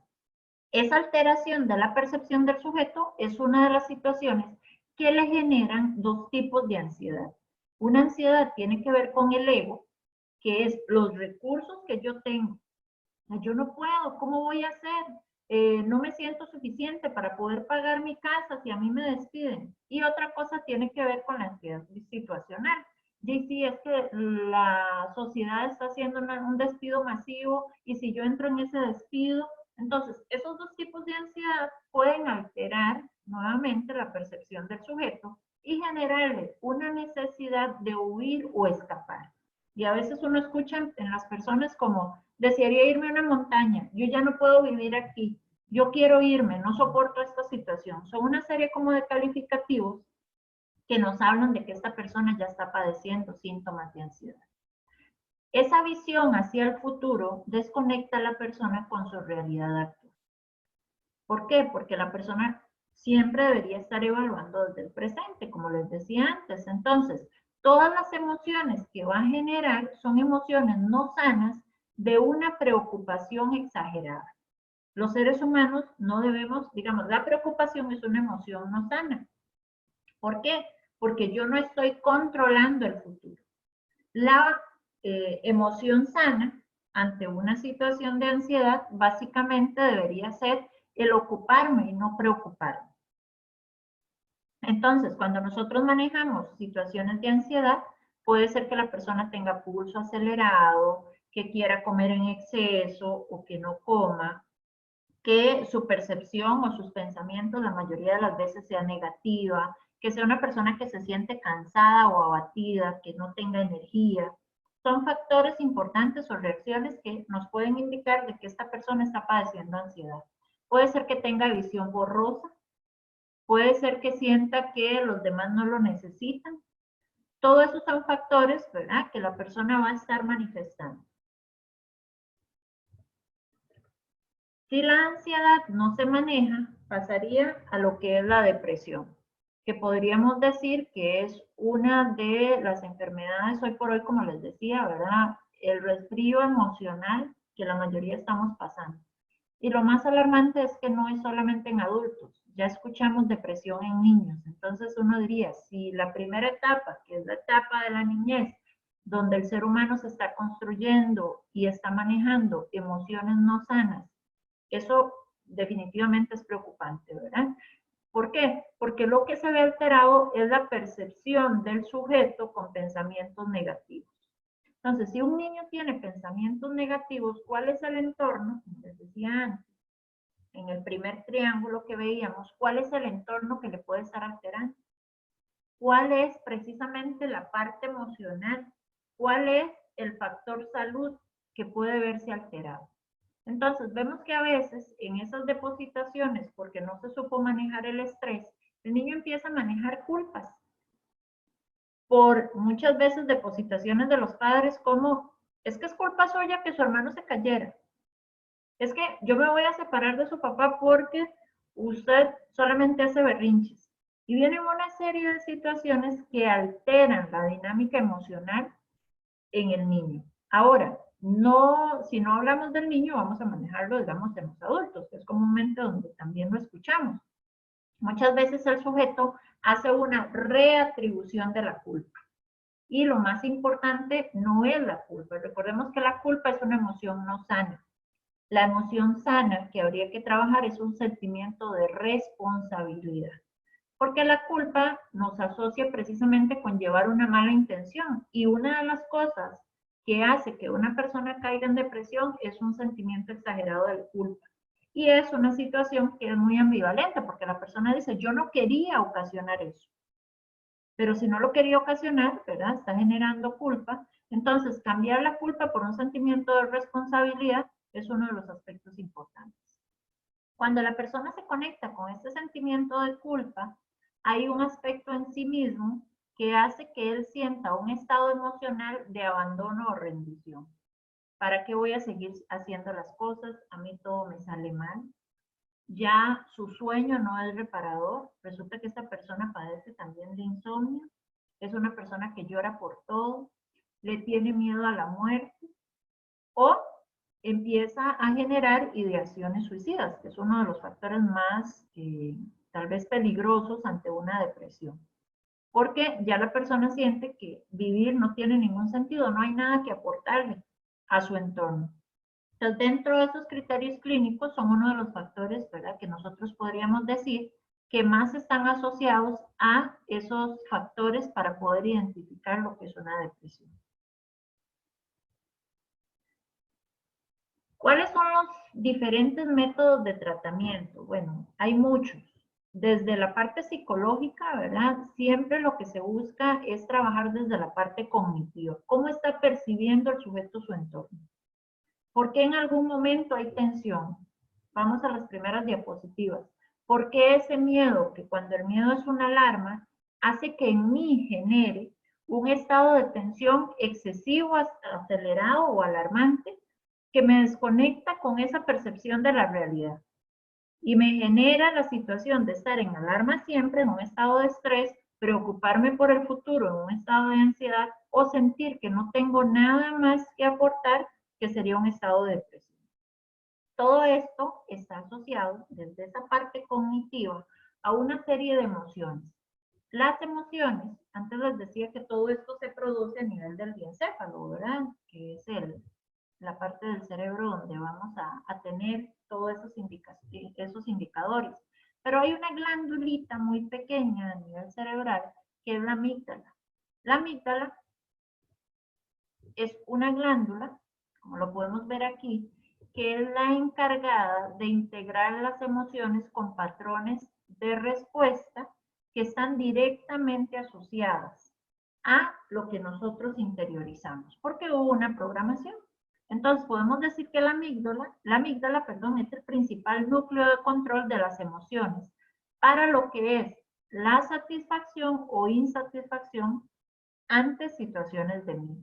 Speaker 2: esa alteración de la percepción del sujeto es una de las situaciones que le generan dos tipos de ansiedad. Una ansiedad tiene que ver con el ego, que es los recursos que yo tengo. Yo no puedo, ¿cómo voy a hacer? No me siento suficiente para poder pagar mi casa si a mí me despiden. Y otra cosa tiene que ver con la ansiedad situacional. Y si es que la sociedad está haciendo un despido masivo y si yo entro en ese despido, entonces esos dos tipos de ansiedad pueden alterar nuevamente la percepción del sujeto y generarle una necesidad de huir o escapar. Y a veces uno escucha en las personas como, desearía irme a una montaña, yo ya no puedo vivir aquí, yo quiero irme, no soporto esta situación. Son una serie como de calificativos que nos hablan de que esta persona ya está padeciendo síntomas de ansiedad. Esa visión hacia el futuro desconecta a la persona con su realidad actual. ¿Por qué? Porque la persona siempre debería estar evaluando desde el presente, como les decía antes. Entonces, todas las emociones que va a generar son emociones no sanas de una preocupación exagerada. Los seres humanos no debemos, digamos, la preocupación es una emoción no sana. ¿Por qué? Porque yo no estoy controlando el futuro. La emoción sana ante una situación de ansiedad básicamente debería ser el ocuparme y no preocuparme. Entonces, cuando nosotros manejamos situaciones de ansiedad, puede ser que la persona tenga pulso acelerado, que quiera comer en exceso o que no coma, que su percepción o sus pensamientos la mayoría de las veces sea negativa, que sea una persona que se siente cansada o abatida, que no tenga energía. Son factores importantes o reacciones que nos pueden indicar de que esta persona está padeciendo ansiedad. Puede ser que tenga visión borrosa, puede ser que sienta que los demás no lo necesitan. Todos esos son factores, ¿verdad?, que la persona va a estar manifestando. Si la ansiedad no se maneja, pasaría a lo que es la depresión, que podríamos decir que es una de las enfermedades hoy por hoy, como les decía, ¿verdad?, el resfrío emocional que la mayoría estamos pasando. Y lo más alarmante es que no es solamente en adultos, ya escuchamos depresión en niños. Entonces uno diría, si la primera etapa, que es la etapa de la niñez, donde el ser humano se está construyendo y está manejando emociones no sanas, eso definitivamente es preocupante, ¿verdad? ¿Por qué? Porque lo que se ve alterado es la percepción del sujeto con pensamientos negativos. Entonces, si un niño tiene pensamientos negativos, ¿cuál es el entorno? Como les decía antes, en el primer triángulo que veíamos, ¿cuál es el entorno que le puede estar alterando? ¿Cuál es precisamente la parte emocional? ¿Cuál es el factor salud que puede verse alterado? Entonces, vemos que a veces en esas depositaciones, porque no se supo manejar el estrés, el niño empieza a manejar culpas por muchas veces depositaciones de los padres como, es que es culpa suya que su hermano se cayera. Es que yo me voy a separar de su papá porque usted solamente hace berrinches. Y vienen una serie de situaciones que alteran la dinámica emocional en el niño. Ahora, no, si no hablamos del niño, vamos a manejarlo, digamos, en los adultos, que es comúnmente donde también lo escuchamos. Muchas veces el sujeto hace una reatribución de la culpa. Y lo más importante no es la culpa. Recordemos que la culpa es una emoción no sana. La emoción sana que habría que trabajar es un sentimiento de responsabilidad. Porque la culpa nos asocia precisamente con llevar una mala intención. Y una de las cosas que hace que una persona caiga en depresión es un sentimiento exagerado de culpa. Y es una situación que es muy ambivalente, porque la persona dice, yo no quería ocasionar eso. Pero si no lo quería ocasionar, ¿verdad?, está generando culpa. Entonces, cambiar la culpa por un sentimiento de responsabilidad es uno de los aspectos importantes. Cuando la persona se conecta con este sentimiento de culpa, hay un aspecto en sí mismo que hace que él sienta un estado emocional de abandono o rendición. ¿Para qué voy a seguir haciendo las cosas? A mí todo me sale mal. Ya su sueño no es reparador. Resulta que esta persona padece también de insomnio. Es una persona que llora por todo, le tiene miedo a la muerte o empieza a generar ideaciones suicidas, que es uno de los factores más tal vez peligrosos ante una depresión. Porque ya la persona siente que vivir no tiene ningún sentido, no hay nada que aportarle a su entorno. Entonces, dentro de esos criterios clínicos son uno de los factores, ¿verdad?, que nosotros podríamos decir que más están asociados a esos factores para poder identificar lo que es una depresión. ¿Cuáles son los diferentes métodos de tratamiento? Bueno, hay muchos. desde la parte psicológica, ¿verdad? Siempre lo que se busca es trabajar desde la parte cognitiva. ¿Cómo está percibiendo el sujeto su entorno? ¿Por qué en algún momento hay tensión? Vamos a las primeras diapositivas. ¿Por qué ese miedo, que cuando el miedo es una alarma, hace que en mí genere un estado de tensión excesivo, acelerado o alarmante, que me desconecta con esa percepción de la realidad? Y me genera la situación de estar en alarma siempre, en un estado de estrés, preocuparme por el futuro, en un estado de ansiedad, o sentir que no tengo nada más que aportar, que sería un estado de depresión. Todo esto está asociado desde esa parte cognitiva a una serie de emociones. Las emociones, antes les decía que todo esto se produce a nivel del diencéfalo, ¿verdad? Que es la parte del cerebro donde vamos a tener todos esos indicadores. Pero hay una glandulita muy pequeña a nivel cerebral que es la amígdala. La amígdala es una glándula, como lo podemos ver aquí, que es la encargada de integrar las emociones con patrones de respuesta que están directamente asociadas a lo que nosotros interiorizamos, porque hubo una programación. Entonces podemos decir que la amígdala, es el principal núcleo de control de las emociones para lo que es la satisfacción o insatisfacción ante situaciones de miedo.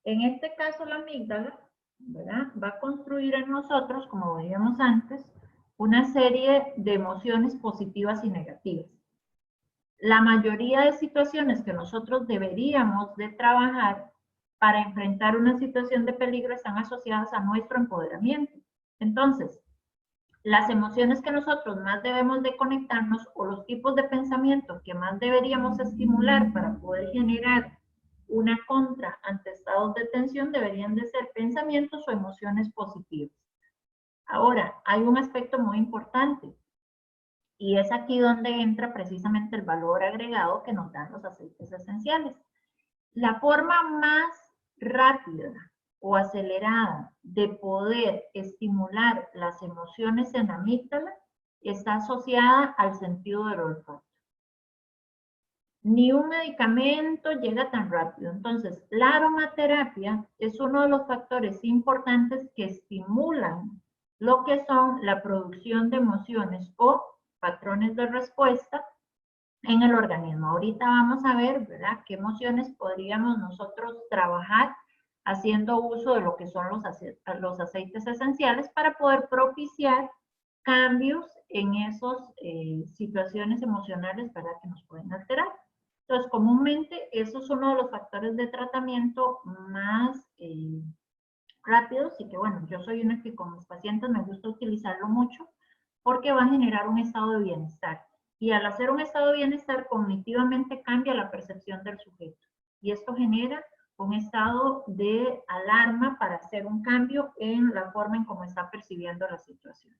Speaker 2: En este caso, la amígdala, ¿verdad?, va a construir en nosotros, como veíamos antes, una serie de emociones positivas y negativas. La mayoría de situaciones que nosotros deberíamos de trabajar para enfrentar una situación de peligro están asociadas a nuestro empoderamiento. Entonces, las emociones que nosotros más debemos de conectarnos, o los tipos de pensamiento que más deberíamos estimular para poder generar una contra ante estados de tensión, deberían de ser pensamientos o emociones positivas. Ahora, hay un aspecto muy importante, y es aquí donde entra precisamente el valor agregado que nos dan los aceites esenciales. La forma más rápida o acelerada de poder estimular las emociones en la amígdala está asociada al sentido del olfato. Ni un medicamento llega tan rápido. Entonces, la aromaterapia es uno de los factores importantes que estimulan lo que son la producción de emociones o patrones de respuesta en el organismo. Ahorita vamos a ver, ¿verdad?, qué emociones podríamos nosotros trabajar haciendo uso de lo que son los aceites esenciales para poder propiciar cambios en esas situaciones emocionales, ¿verdad?, que nos pueden alterar. Entonces, comúnmente, eso es uno de los factores de tratamiento más rápidos, y que, bueno, yo soy una que con mis pacientes me gusta utilizarlo mucho, porque va a generar un estado de bienestar. Y al hacer un estado de bienestar, cognitivamente cambia la percepción del sujeto. Y esto genera un estado de alarma para hacer un cambio en la forma en cómo está percibiendo las situaciones.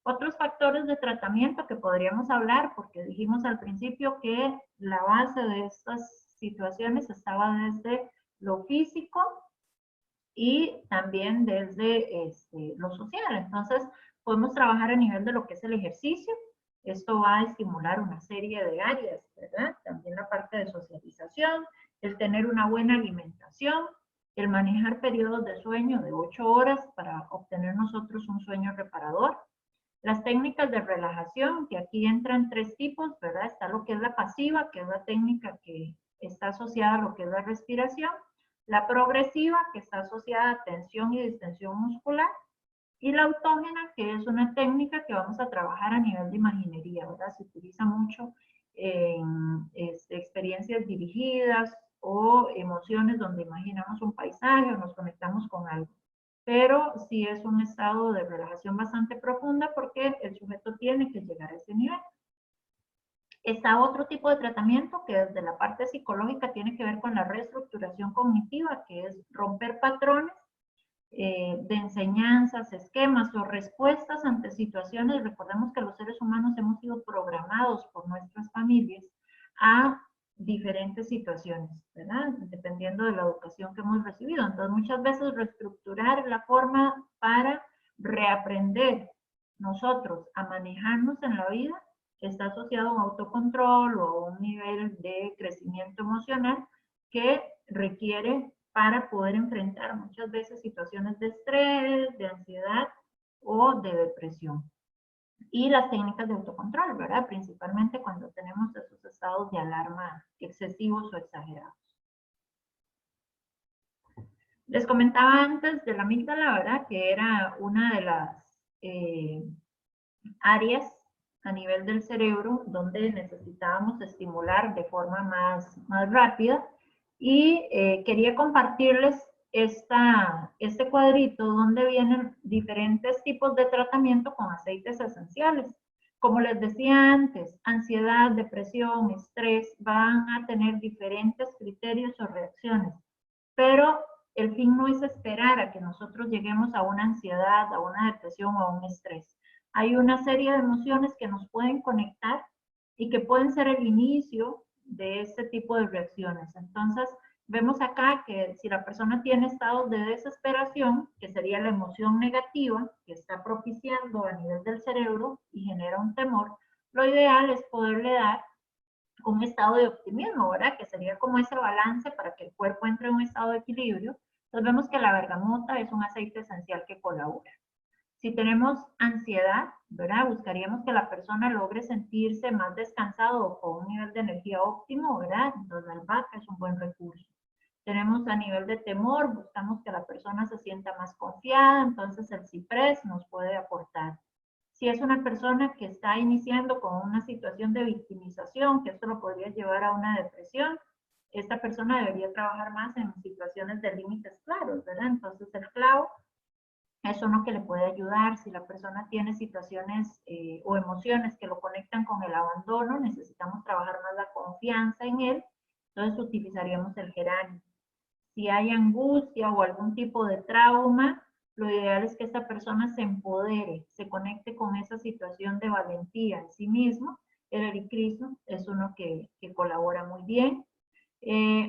Speaker 2: Otros factores de tratamiento que podríamos hablar, porque dijimos al principio que la base de estas situaciones estaba desde lo físico y también desde lo social. Entonces, podemos trabajar a nivel de lo que es el ejercicio. Esto va a estimular una serie de áreas, ¿verdad? También la parte de socialización, el tener una buena alimentación, el manejar periodos de sueño de 8 horas para obtener nosotros un sueño reparador. Las técnicas de relajación, que aquí entran 3 tipos, ¿verdad? Está lo que es la pasiva, que es la técnica que está asociada a lo que es la respiración. La progresiva, que está asociada a tensión y distensión muscular. Y la autógena, que es una técnica que vamos a trabajar a nivel de imaginería, ¿verdad? Se utiliza mucho en experiencias dirigidas o emociones donde imaginamos un paisaje o nos conectamos con algo. Pero sí es un estado de relajación bastante profunda, porque el sujeto tiene que llegar a ese nivel. Está otro tipo de tratamiento que desde la parte psicológica tiene que ver con la reestructuración cognitiva, que es romper patrones de enseñanzas, esquemas o respuestas ante situaciones. Recordemos que los seres humanos hemos sido programados por nuestras familias a diferentes situaciones, ¿verdad?, dependiendo de la educación que hemos recibido. Entonces, muchas veces reestructurar la forma para reaprender nosotros a manejarnos en la vida, está asociado a un autocontrol o a un nivel de crecimiento emocional que requiere para poder enfrentar muchas veces situaciones de estrés, de ansiedad o de depresión. Y las técnicas de autocontrol, ¿verdad? Principalmente cuando tenemos esos estados de alarma excesivos o exagerados. Les comentaba antes de la amígdala, ¿verdad? Que era una de las áreas a nivel del cerebro donde necesitábamos estimular de forma más rápida. Y quería compartirles este cuadrito donde vienen diferentes tipos de tratamiento con aceites esenciales. Como les decía antes, ansiedad, depresión, estrés van a tener diferentes criterios o reacciones, pero el fin no es esperar a que nosotros lleguemos a una ansiedad, a una depresión o a un estrés. Hay una serie de emociones que nos pueden conectar y que pueden ser el inicio de este tipo de reacciones. Entonces, vemos acá que si la persona tiene estados de desesperación, que sería la emoción negativa que está propiciando a nivel del cerebro y genera un temor, lo ideal es poderle dar un estado de optimismo, ¿verdad? Que sería como ese balance para que el cuerpo entre en un estado de equilibrio. Entonces vemos que la bergamota es un aceite esencial que colabora. Si tenemos ansiedad, ¿verdad? Buscaríamos que la persona logre sentirse más descansado o con un nivel de energía óptimo, ¿verdad? Entonces la albahaca es un buen recurso. Tenemos a nivel de temor, buscamos que la persona se sienta más confiada, entonces el ciprés nos puede aportar. Si es una persona que está iniciando con una situación de victimización, que esto lo podría llevar a una depresión, esta persona debería trabajar más en situaciones de límites claros, ¿verdad? Entonces el clavo es uno que le puede ayudar. Si la persona tiene situaciones o emociones que lo conectan con el abandono, necesitamos trabajar más la confianza en él, entonces utilizaríamos el geranio. Si hay angustia o algún tipo de trauma, lo ideal es que esta persona se empodere, se conecte con esa situación de valentía en sí mismo. El ericriso es uno que colabora muy bien.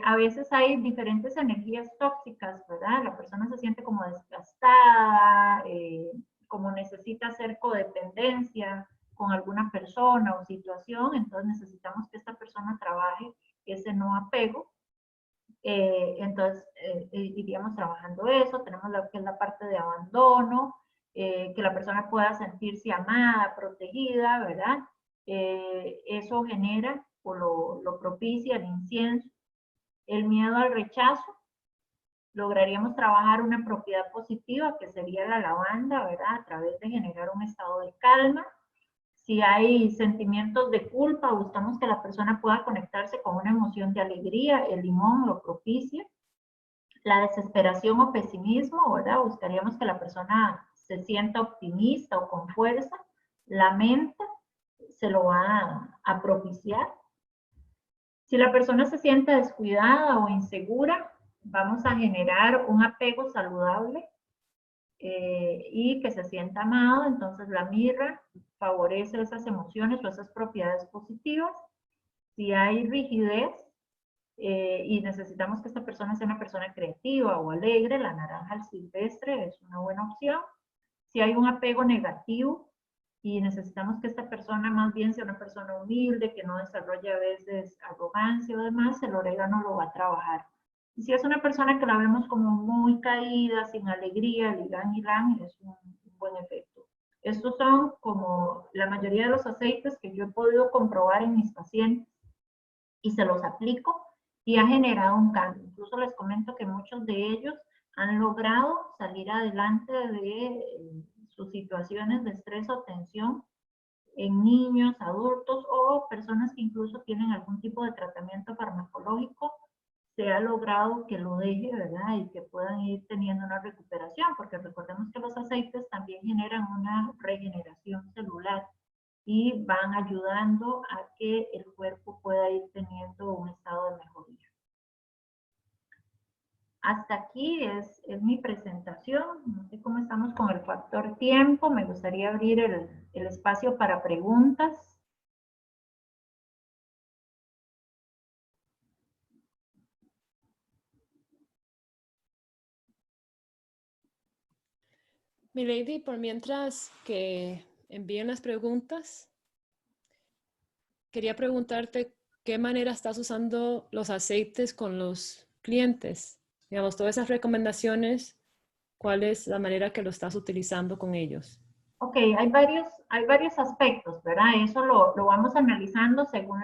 Speaker 2: A veces hay diferentes energías tóxicas, ¿verdad? La persona se siente como desgastada, como necesita hacer codependencia con alguna persona o situación, entonces necesitamos que esta persona trabaje ese no apego. Entonces iríamos trabajando eso. Tenemos lo que es la parte de abandono, que la persona pueda sentirse amada, protegida, ¿verdad? Eso genera o lo propicia el incienso. El miedo al rechazo, lograríamos trabajar una propiedad positiva que sería la lavanda, ¿verdad? A través de generar un estado de calma. Si hay sentimientos de culpa, buscamos que la persona pueda conectarse con una emoción de alegría, el limón lo propicia. La desesperación o pesimismo, ¿verdad? Buscaríamos que la persona se sienta optimista o con fuerza. La mente se lo va a propiciar. Si la persona se siente descuidada o insegura, vamos a generar un apego saludable y que se sienta amado. Entonces la mirra favorece esas emociones o esas propiedades positivas. Si hay rigidez y necesitamos que esta persona sea una persona creativa o alegre, la naranja silvestre es una buena opción. Si hay un apego negativo y necesitamos que esta persona más bien sea una persona humilde, que no desarrolle a veces arrogancia o demás, el orégano lo va a trabajar. Y si es una persona que la vemos como muy caída, sin alegría, el ylang-ylang es un buen efecto. Estos son como la mayoría de los aceites que yo he podido comprobar en mis pacientes y se los aplico y ha generado un cambio. Incluso les comento que muchos de ellos han logrado salir adelante de sus situaciones de estrés o tensión en niños, adultos o personas que incluso tienen algún tipo de tratamiento farmacológico. Se ha logrado que lo deje, ¿verdad? Y que puedan ir teniendo una recuperación, porque recordemos que los aceites también generan una regeneración celular y van ayudando a que el cuerpo pueda ir teniendo un estado de mejoría. Hasta aquí es mi presentación. No sé cómo estamos con el factor tiempo. Me gustaría abrir el espacio para preguntas.
Speaker 1: Milady, por mientras que envíen las preguntas. Quería preguntarte qué manera estás usando los aceites con los clientes. Digamos, todas esas recomendaciones, ¿cuál es la manera que lo estás utilizando con ellos?
Speaker 2: Ok, hay varios aspectos, ¿verdad? Eso lo vamos analizando según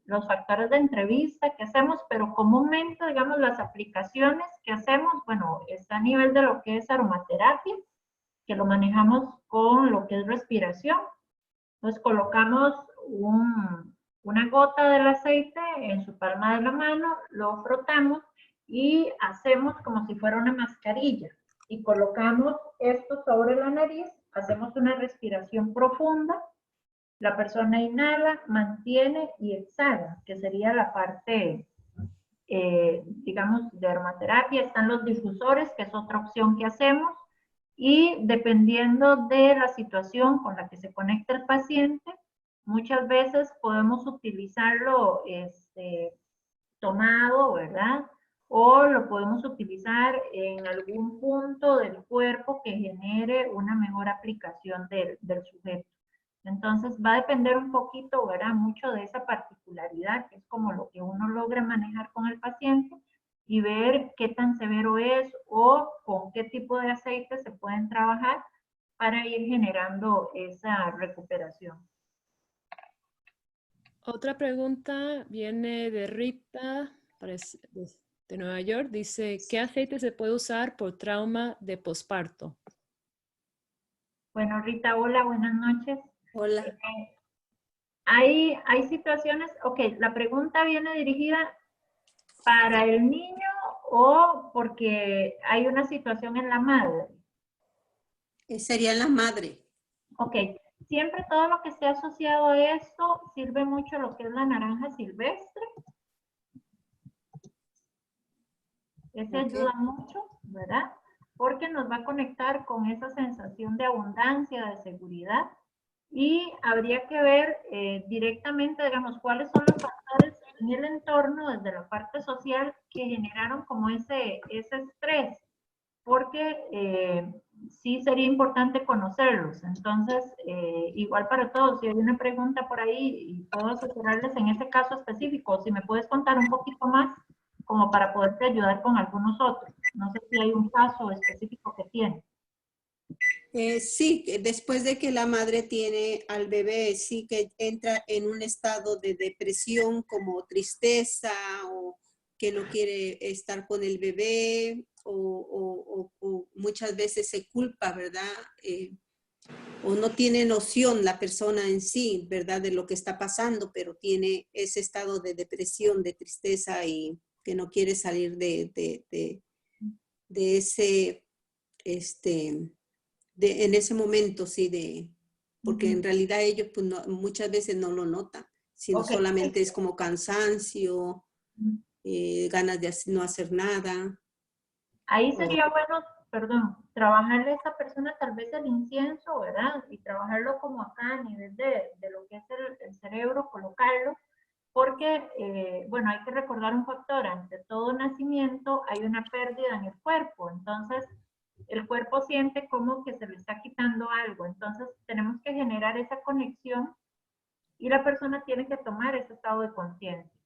Speaker 2: los factores de entrevista que hacemos, pero comúnmente, digamos, las aplicaciones que hacemos, bueno, está a nivel de lo que es aromaterapia, que lo manejamos con lo que es respiración. Entonces colocamos una gota del aceite en su palma de la mano, lo frotamos y hacemos como si fuera una mascarilla. Y colocamos esto sobre la nariz, hacemos una respiración profunda, la persona inhala, mantiene y exhala, que sería la parte, digamos, de aromaterapia. Están los difusores, que es otra opción que hacemos. Y dependiendo de la situación con la que se conecta el paciente, muchas veces podemos utilizarlo tomado, ¿verdad? O lo podemos utilizar en algún punto del cuerpo que genere una mejor aplicación del sujeto. Entonces va a depender un poquito, ¿verdad? Mucho de esa particularidad, que es como lo que uno logra manejar con el paciente y ver qué tan severo es o con qué tipo de aceite se pueden trabajar para ir generando esa recuperación.
Speaker 1: Otra pregunta viene de Rita, de Nueva York. Dice, ¿qué aceite se puede usar por trauma de posparto?
Speaker 2: Bueno, Rita, hola, buenas noches.
Speaker 5: Hola.
Speaker 2: Hay situaciones, ok, la pregunta viene dirigida para el niño o porque hay una situación en la madre.
Speaker 5: Sería la madre.
Speaker 2: Ok, siempre todo lo que esté asociado a esto sirve mucho lo que es la naranja silvestre. Ese ayuda mucho, ¿verdad? Porque nos va a conectar con esa sensación de abundancia, de seguridad. Y habría que ver directamente, digamos, cuáles son los factores en el entorno, desde la parte social, que generaron como ese estrés. Porque sí sería importante conocerlos. Entonces, igual para todos, si hay una pregunta por ahí y puedo asesorarles en ese caso específico, si me puedes contar un poquito más, como para poderte ayudar con algunos otros. No sé si hay un caso específico que tiene.
Speaker 5: Sí, después de que la madre tiene al bebé, sí que entra en un estado de depresión como tristeza o que no quiere estar con el bebé o muchas veces se culpa, ¿verdad? O no tiene noción la persona en sí, ¿verdad? De lo que está pasando, pero tiene ese estado de depresión, de tristeza y que no quiere salir de ese, en ese momento, sí, porque en realidad ellos pues, muchas veces no lo notan, sino solamente es como cansancio, ganas de no hacer nada.
Speaker 2: Ahí sería bueno, perdón, trabajarle a esa persona tal vez el incienso, ¿verdad? Y trabajarlo como acá a nivel de lo que es el cerebro, colocarlo, porque, bueno, hay que recordar un factor, ante todo nacimiento hay una pérdida en el cuerpo, entonces el cuerpo siente como que se le está quitando algo, entonces tenemos que generar esa conexión y la persona tiene que tomar ese estado de conciencia.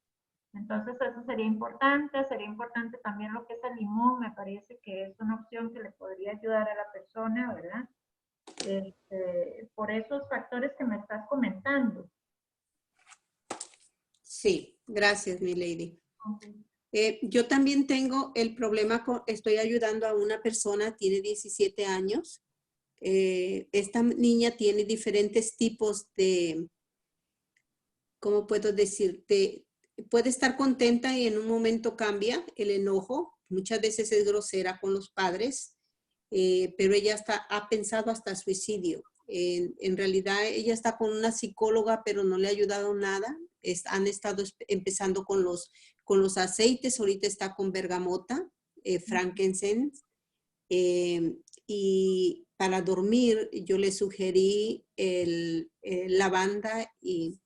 Speaker 2: Entonces eso sería importante también lo que es el limón, me parece que es una opción que le podría ayudar a la persona, ¿verdad? Por esos factores que me estás comentando.
Speaker 5: Sí, gracias, mi lady. Yo también tengo el problema, estoy ayudando a una persona, tiene 17 años. Esta niña tiene diferentes tipos de, ¿cómo puedo decirte? Puede estar contenta y en un momento cambia el enojo. Muchas veces es grosera con los padres, pero ella ha pensado hasta suicidio. En realidad ella está con una psicóloga, pero no le ha ayudado nada. Han estado empezando con los aceites, ahorita está con bergamota, frankincense, y para dormir yo le sugerí el lavanda y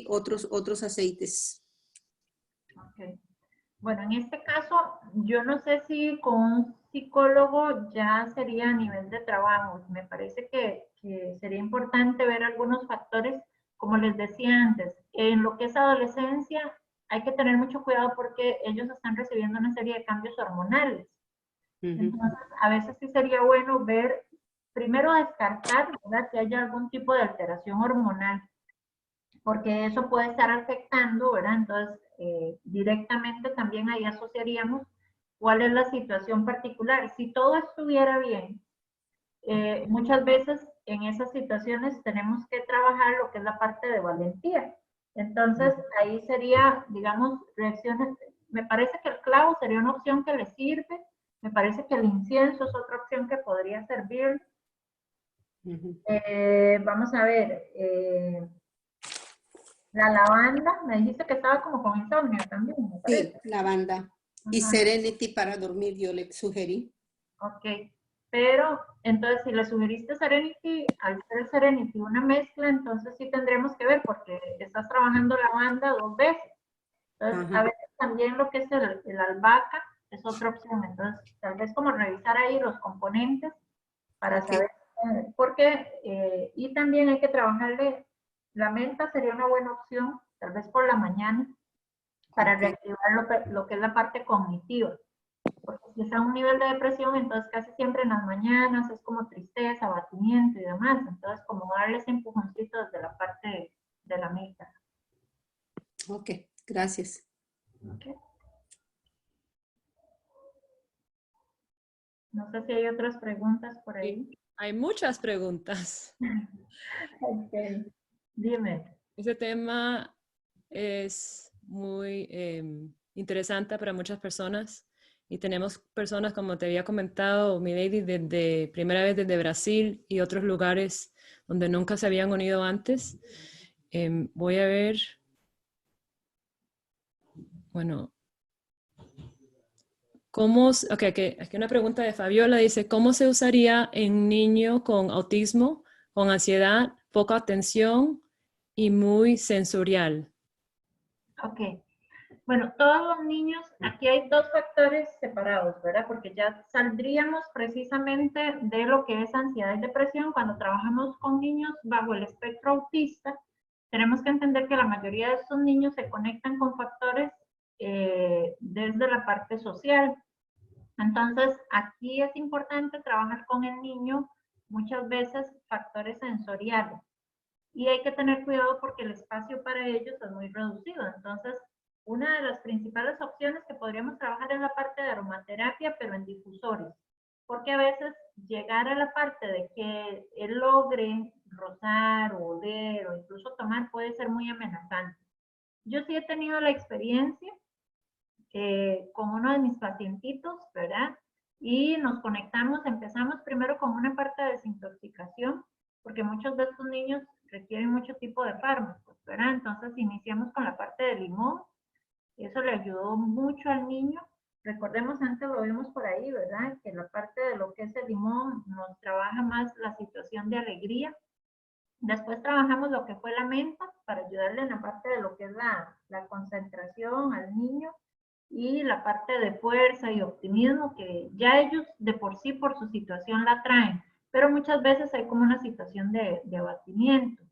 Speaker 5: otros aceites.
Speaker 2: Okay. Bueno, en este caso, yo no sé si con un psicólogo ya sería a nivel de trabajo. Me parece que que sería importante ver algunos factores, como les decía antes, en lo que es adolescencia hay que tener mucho cuidado porque ellos están recibiendo una serie de cambios hormonales. Entonces, a veces sí sería bueno ver, primero descartar, ¿verdad?, que haya algún tipo de alteración hormonal, porque eso puede estar afectando, ¿verdad? Entonces, directamente también ahí asociaríamos cuál es la situación particular. Si todo estuviera bien, muchas veces en esas situaciones tenemos que trabajar lo que es la parte de valentía. Entonces, ahí sería, digamos, reacciones. Me parece que el clavo sería una opción que le sirve. Me parece que el incienso es otra opción que podría servir. Vamos a ver. La lavanda, me dijiste que estaba como con insomnio también.
Speaker 5: Sí, lavanda. Y Serenity para dormir, yo le sugerí.
Speaker 2: Ok. Pero, entonces, si le sugeriste Serenity, al ser Serenity una mezcla, entonces sí tendremos que ver, porque estás trabajando lavanda 2 veces. Entonces, a veces también lo que es el albahaca es otra opción. Entonces, tal vez como revisar ahí los componentes para saber, porque, y también hay que trabajarle, la menta sería una buena opción, tal vez por la mañana, para reactivar lo que es la parte cognitiva. Porque si está a un nivel de depresión, entonces casi siempre en las mañanas es como tristeza, abatimiento y demás. Entonces, como darle ese empujoncito desde la parte de la meta.
Speaker 5: Ok, gracias.
Speaker 2: Okay. No sé si hay otras preguntas por ahí.
Speaker 1: Sí, hay muchas preguntas.
Speaker 2: Ok, dime.
Speaker 1: Ese tema es muy interesante para muchas personas y tenemos personas, como te había comentado, mi lady, desde primera vez desde Brasil y otros lugares donde nunca se habían unido antes. Voy a ver, bueno, aquí una pregunta de Fabiola, dice, ¿cómo se usaría en un niño con autismo, con ansiedad, poca atención y muy sensorial?
Speaker 2: Ok. Bueno, todos los niños, aquí hay 2 factores separados, ¿verdad? Porque ya saldríamos precisamente de lo que es ansiedad y depresión. Cuando trabajamos con niños bajo el espectro autista, tenemos que entender que la mayoría de estos niños se conectan con factores desde la parte social. Entonces, aquí es importante trabajar con el niño muchas veces factores sensoriales. Y hay que tener cuidado porque el espacio para ellos es muy reducido. Entonces, una de las principales opciones que podríamos trabajar es la parte de aromaterapia, pero en difusores. Porque a veces llegar a la parte de que él logre rozar o oler o incluso tomar puede ser muy amenazante. Yo sí he tenido la experiencia con uno de mis pacientitos, ¿verdad? Y nos conectamos, empezamos primero con una parte de desintoxicación, porque muchos de estos niños requieren mucho tipo de fármacos, ¿verdad? Entonces iniciamos con la parte de limón, eso le ayudó mucho al niño. Recordemos, antes lo vimos por ahí, ¿verdad? Que la parte de lo que es el limón nos trabaja más la situación de alegría. Después trabajamos lo que fue la menta para ayudarle en la parte de lo que es la concentración al niño y la parte de fuerza y optimismo que ya ellos de por sí por su situación la traen, pero muchas veces hay como una situación de abatimiento.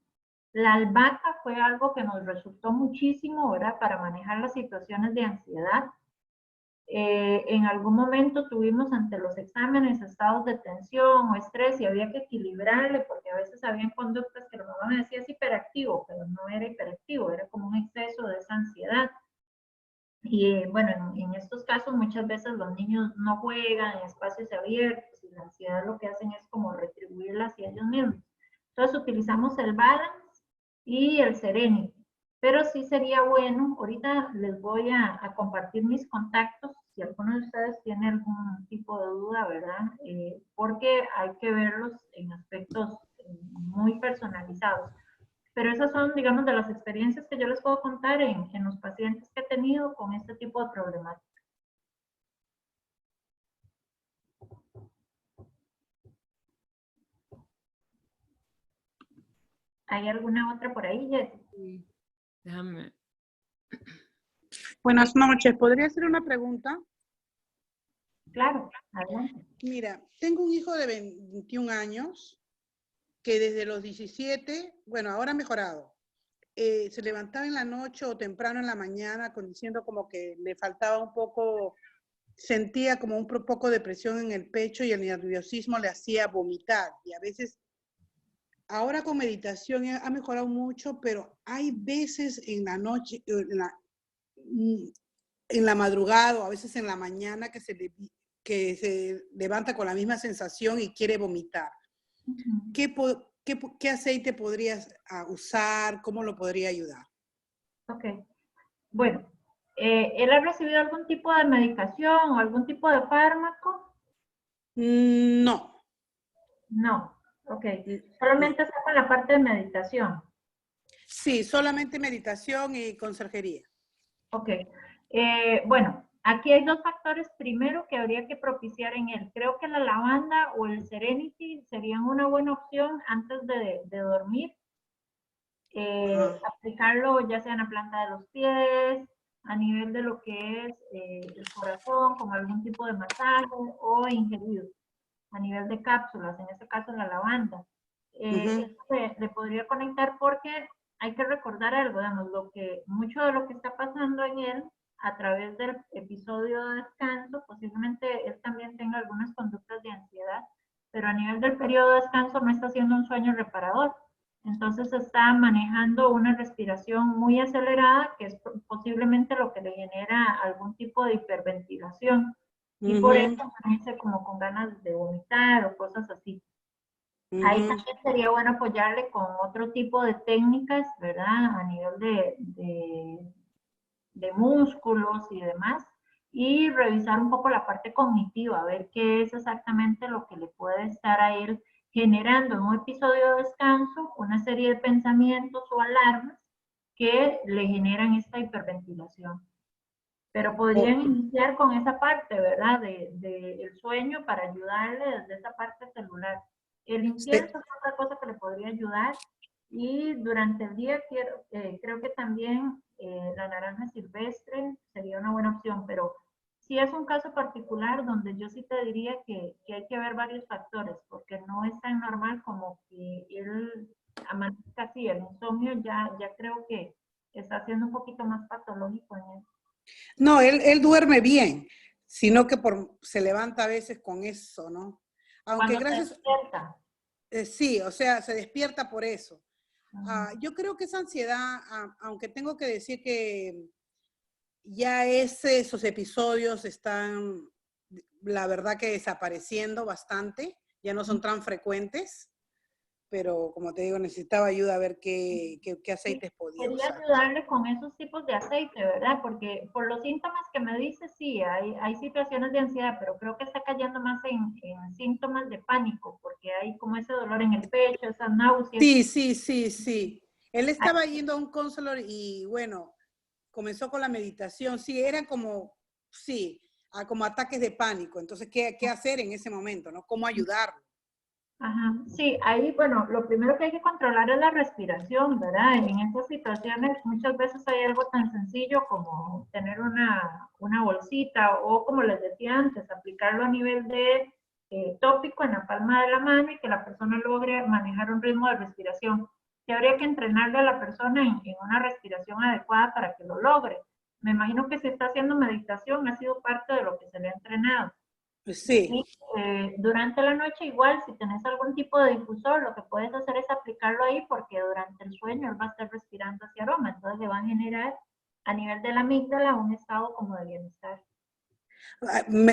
Speaker 2: La albahaca fue algo que nos resultó muchísimo, ¿verdad? Para manejar las situaciones de ansiedad. En algún momento tuvimos ante los exámenes estados de tensión o estrés y había que equilibrarle porque a veces habían conductas que la mamá me decía es hiperactivo, pero no era hiperactivo, era como un exceso de esa ansiedad. Y bueno, en estos casos muchas veces los niños no juegan en espacios abiertos y la ansiedad lo que hacen es como retribuirla hacia ellos mismos. Entonces utilizamos el balance y el serenity. Pero sí sería bueno, ahorita les voy a compartir mis contactos, si alguno de ustedes tiene algún tipo de duda, ¿verdad? Porque hay que verlos en aspectos muy personalizados. Pero esas son, digamos, de las experiencias que yo les puedo contar en los pacientes que he tenido con este tipo de problemática. ¿Hay alguna otra por ahí, Jessy?
Speaker 1: Déjame.
Speaker 6: Buenas noches. ¿Podría hacer una pregunta?
Speaker 2: Claro, adelante.
Speaker 6: Mira, tengo un hijo de 21 años que desde los 17, bueno, ahora ha mejorado, se levantaba en la noche o temprano en la mañana diciendo como que le faltaba un poco, sentía como un poco de presión en el pecho y el nerviosismo le hacía vomitar. Y a veces, ahora con meditación ha mejorado mucho, pero hay veces en la noche, en la madrugada o a veces en la mañana que se levanta con la misma sensación y quiere vomitar. ¿Qué aceite podrías usar? ¿Cómo lo podría ayudar?
Speaker 2: Ok. Bueno, ¿él ha recibido algún tipo de medicación o algún tipo de fármaco?
Speaker 6: No.
Speaker 2: No. Ok. Solamente está con la parte de meditación.
Speaker 6: Sí, solamente meditación y conserjería.
Speaker 2: Ok. Bueno, aquí hay dos factores primero que habría que propiciar en él. Creo que la lavanda o el Serenity serían una buena opción antes de dormir. Aplicarlo ya sea en la planta de los pies, a nivel de lo que es el corazón, como algún tipo de masaje, o ingerido a nivel de cápsulas, en este caso la lavanda. Esto le podría conectar porque hay que recordar algo, digamos, mucho de lo que está pasando en él a través del episodio de descanso, posiblemente él también tenga algunas conductas de ansiedad, pero a nivel del periodo de descanso no está haciendo un sueño reparador. Entonces está manejando una respiración muy acelerada, que es posiblemente lo que le genera algún tipo de hiperventilación. Y por eso amanece como con ganas de vomitar o cosas así. Ahí también sería bueno apoyarle con otro tipo de técnicas, ¿verdad? A nivel de músculos y demás. Y revisar un poco la parte cognitiva, ver qué es exactamente lo que le puede estar a él generando en un episodio de descanso una serie de pensamientos o alarmas que le generan esta hiperventilación. Pero podrían iniciar con esa parte, ¿verdad? El sueño para ayudarle desde esa parte celular. El incienso es otra cosa que le podría ayudar. Y durante el día creo que también la naranja silvestre sería una buena opción, pero sí es un caso particular donde yo sí te diría que hay que ver varios factores, porque no es tan normal como que él amanezca así. El insomnio ya creo que está siendo un poquito más patológico en él.
Speaker 6: No, él duerme bien, sino que se levanta a veces con eso, ¿no? Aunque
Speaker 2: Cuando
Speaker 6: gracias...
Speaker 2: se despierta.
Speaker 6: Sí, o sea, se despierta por eso. Yo creo que esa ansiedad, aunque tengo que decir que ya esos episodios están, la verdad que desapareciendo bastante, ya no son tan frecuentes, pero como te digo, necesitaba ayuda a ver qué aceites podía
Speaker 2: Quería
Speaker 6: usar.
Speaker 2: ayudarle con esos tipos de aceite, ¿verdad? Porque por los síntomas que me dice, sí, hay situaciones de ansiedad, pero creo que está cayendo más en síntomas de pánico, porque hay como ese dolor en el pecho, esas náuseas.
Speaker 6: Sí. Él estaba yendo a un counselor y bueno, comenzó con la meditación. Sí, eran como, como ataques de pánico. Entonces, ¿qué hacer en ese momento, no? ¿Cómo ayudarlo?
Speaker 2: Ajá, sí, ahí, bueno, lo primero que hay que controlar es la respiración, ¿verdad? En estas situaciones muchas veces hay algo tan sencillo como tener una bolsita o, como les decía antes, aplicarlo a nivel de tópico en la palma de la mano y que la persona logre manejar un ritmo de respiración. Que habría que entrenarle a la persona en una respiración adecuada para que lo logre. Me imagino que si está haciendo meditación ha sido parte de lo que se le ha entrenado.
Speaker 6: Sí.
Speaker 2: Y durante la noche igual, si tenés algún tipo de difusor, lo que puedes hacer es aplicarlo ahí porque durante el sueño él va a estar respirando ese aroma, entonces le va a generar a nivel de la amígdala un estado como de bienestar.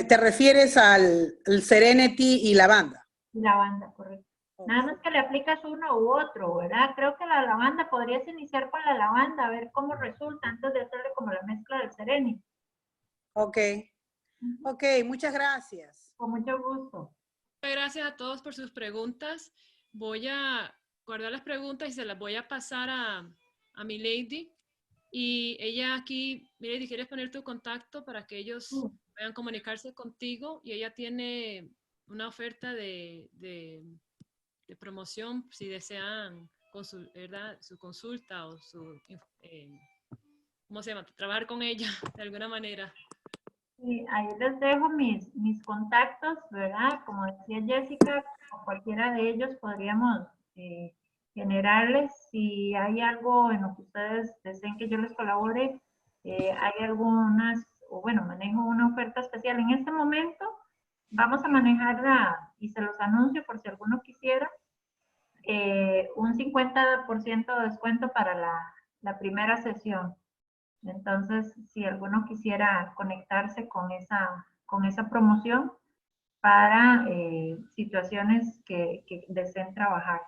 Speaker 6: ¿Te refieres al Serenity y lavanda?
Speaker 2: Lavanda, correcto. Nada más que le aplicas uno u otro, ¿verdad? Creo que la lavanda, podrías iniciar con la lavanda, a ver cómo resulta antes de hacerle como la mezcla del Serenity.
Speaker 6: Ok, muchas gracias.
Speaker 2: Con mucho gusto.
Speaker 1: Gracias a todos por sus preguntas. Voy a guardar las preguntas y se las voy a pasar a Milady. Y ella aquí, Milady, ¿quieres poner tu contacto para que ellos puedan comunicarse contigo? Y ella tiene una oferta de promoción si desean ¿verdad? Su consulta o su, ¿cómo se llama? Trabajar con ella de alguna manera.
Speaker 2: Sí, ahí les dejo mis contactos, ¿verdad? Como decía Jessica, con cualquiera de ellos podríamos generarles si hay algo en lo que ustedes deseen que yo les colabore. Hay algunas, o bueno, manejo una oferta especial. En este momento vamos a manejarla y se los anuncio por si alguno quisiera. Un 50% de descuento para la primera sesión. Entonces, si alguno quisiera conectarse con esa promoción para situaciones que deseen trabajar.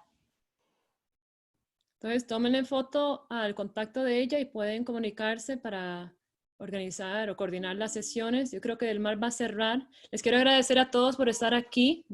Speaker 1: Entonces, tómenle foto al contacto de ella y pueden comunicarse para organizar o coordinar las sesiones. Yo creo que Delmar va a cerrar. Les quiero agradecer a todos por estar aquí.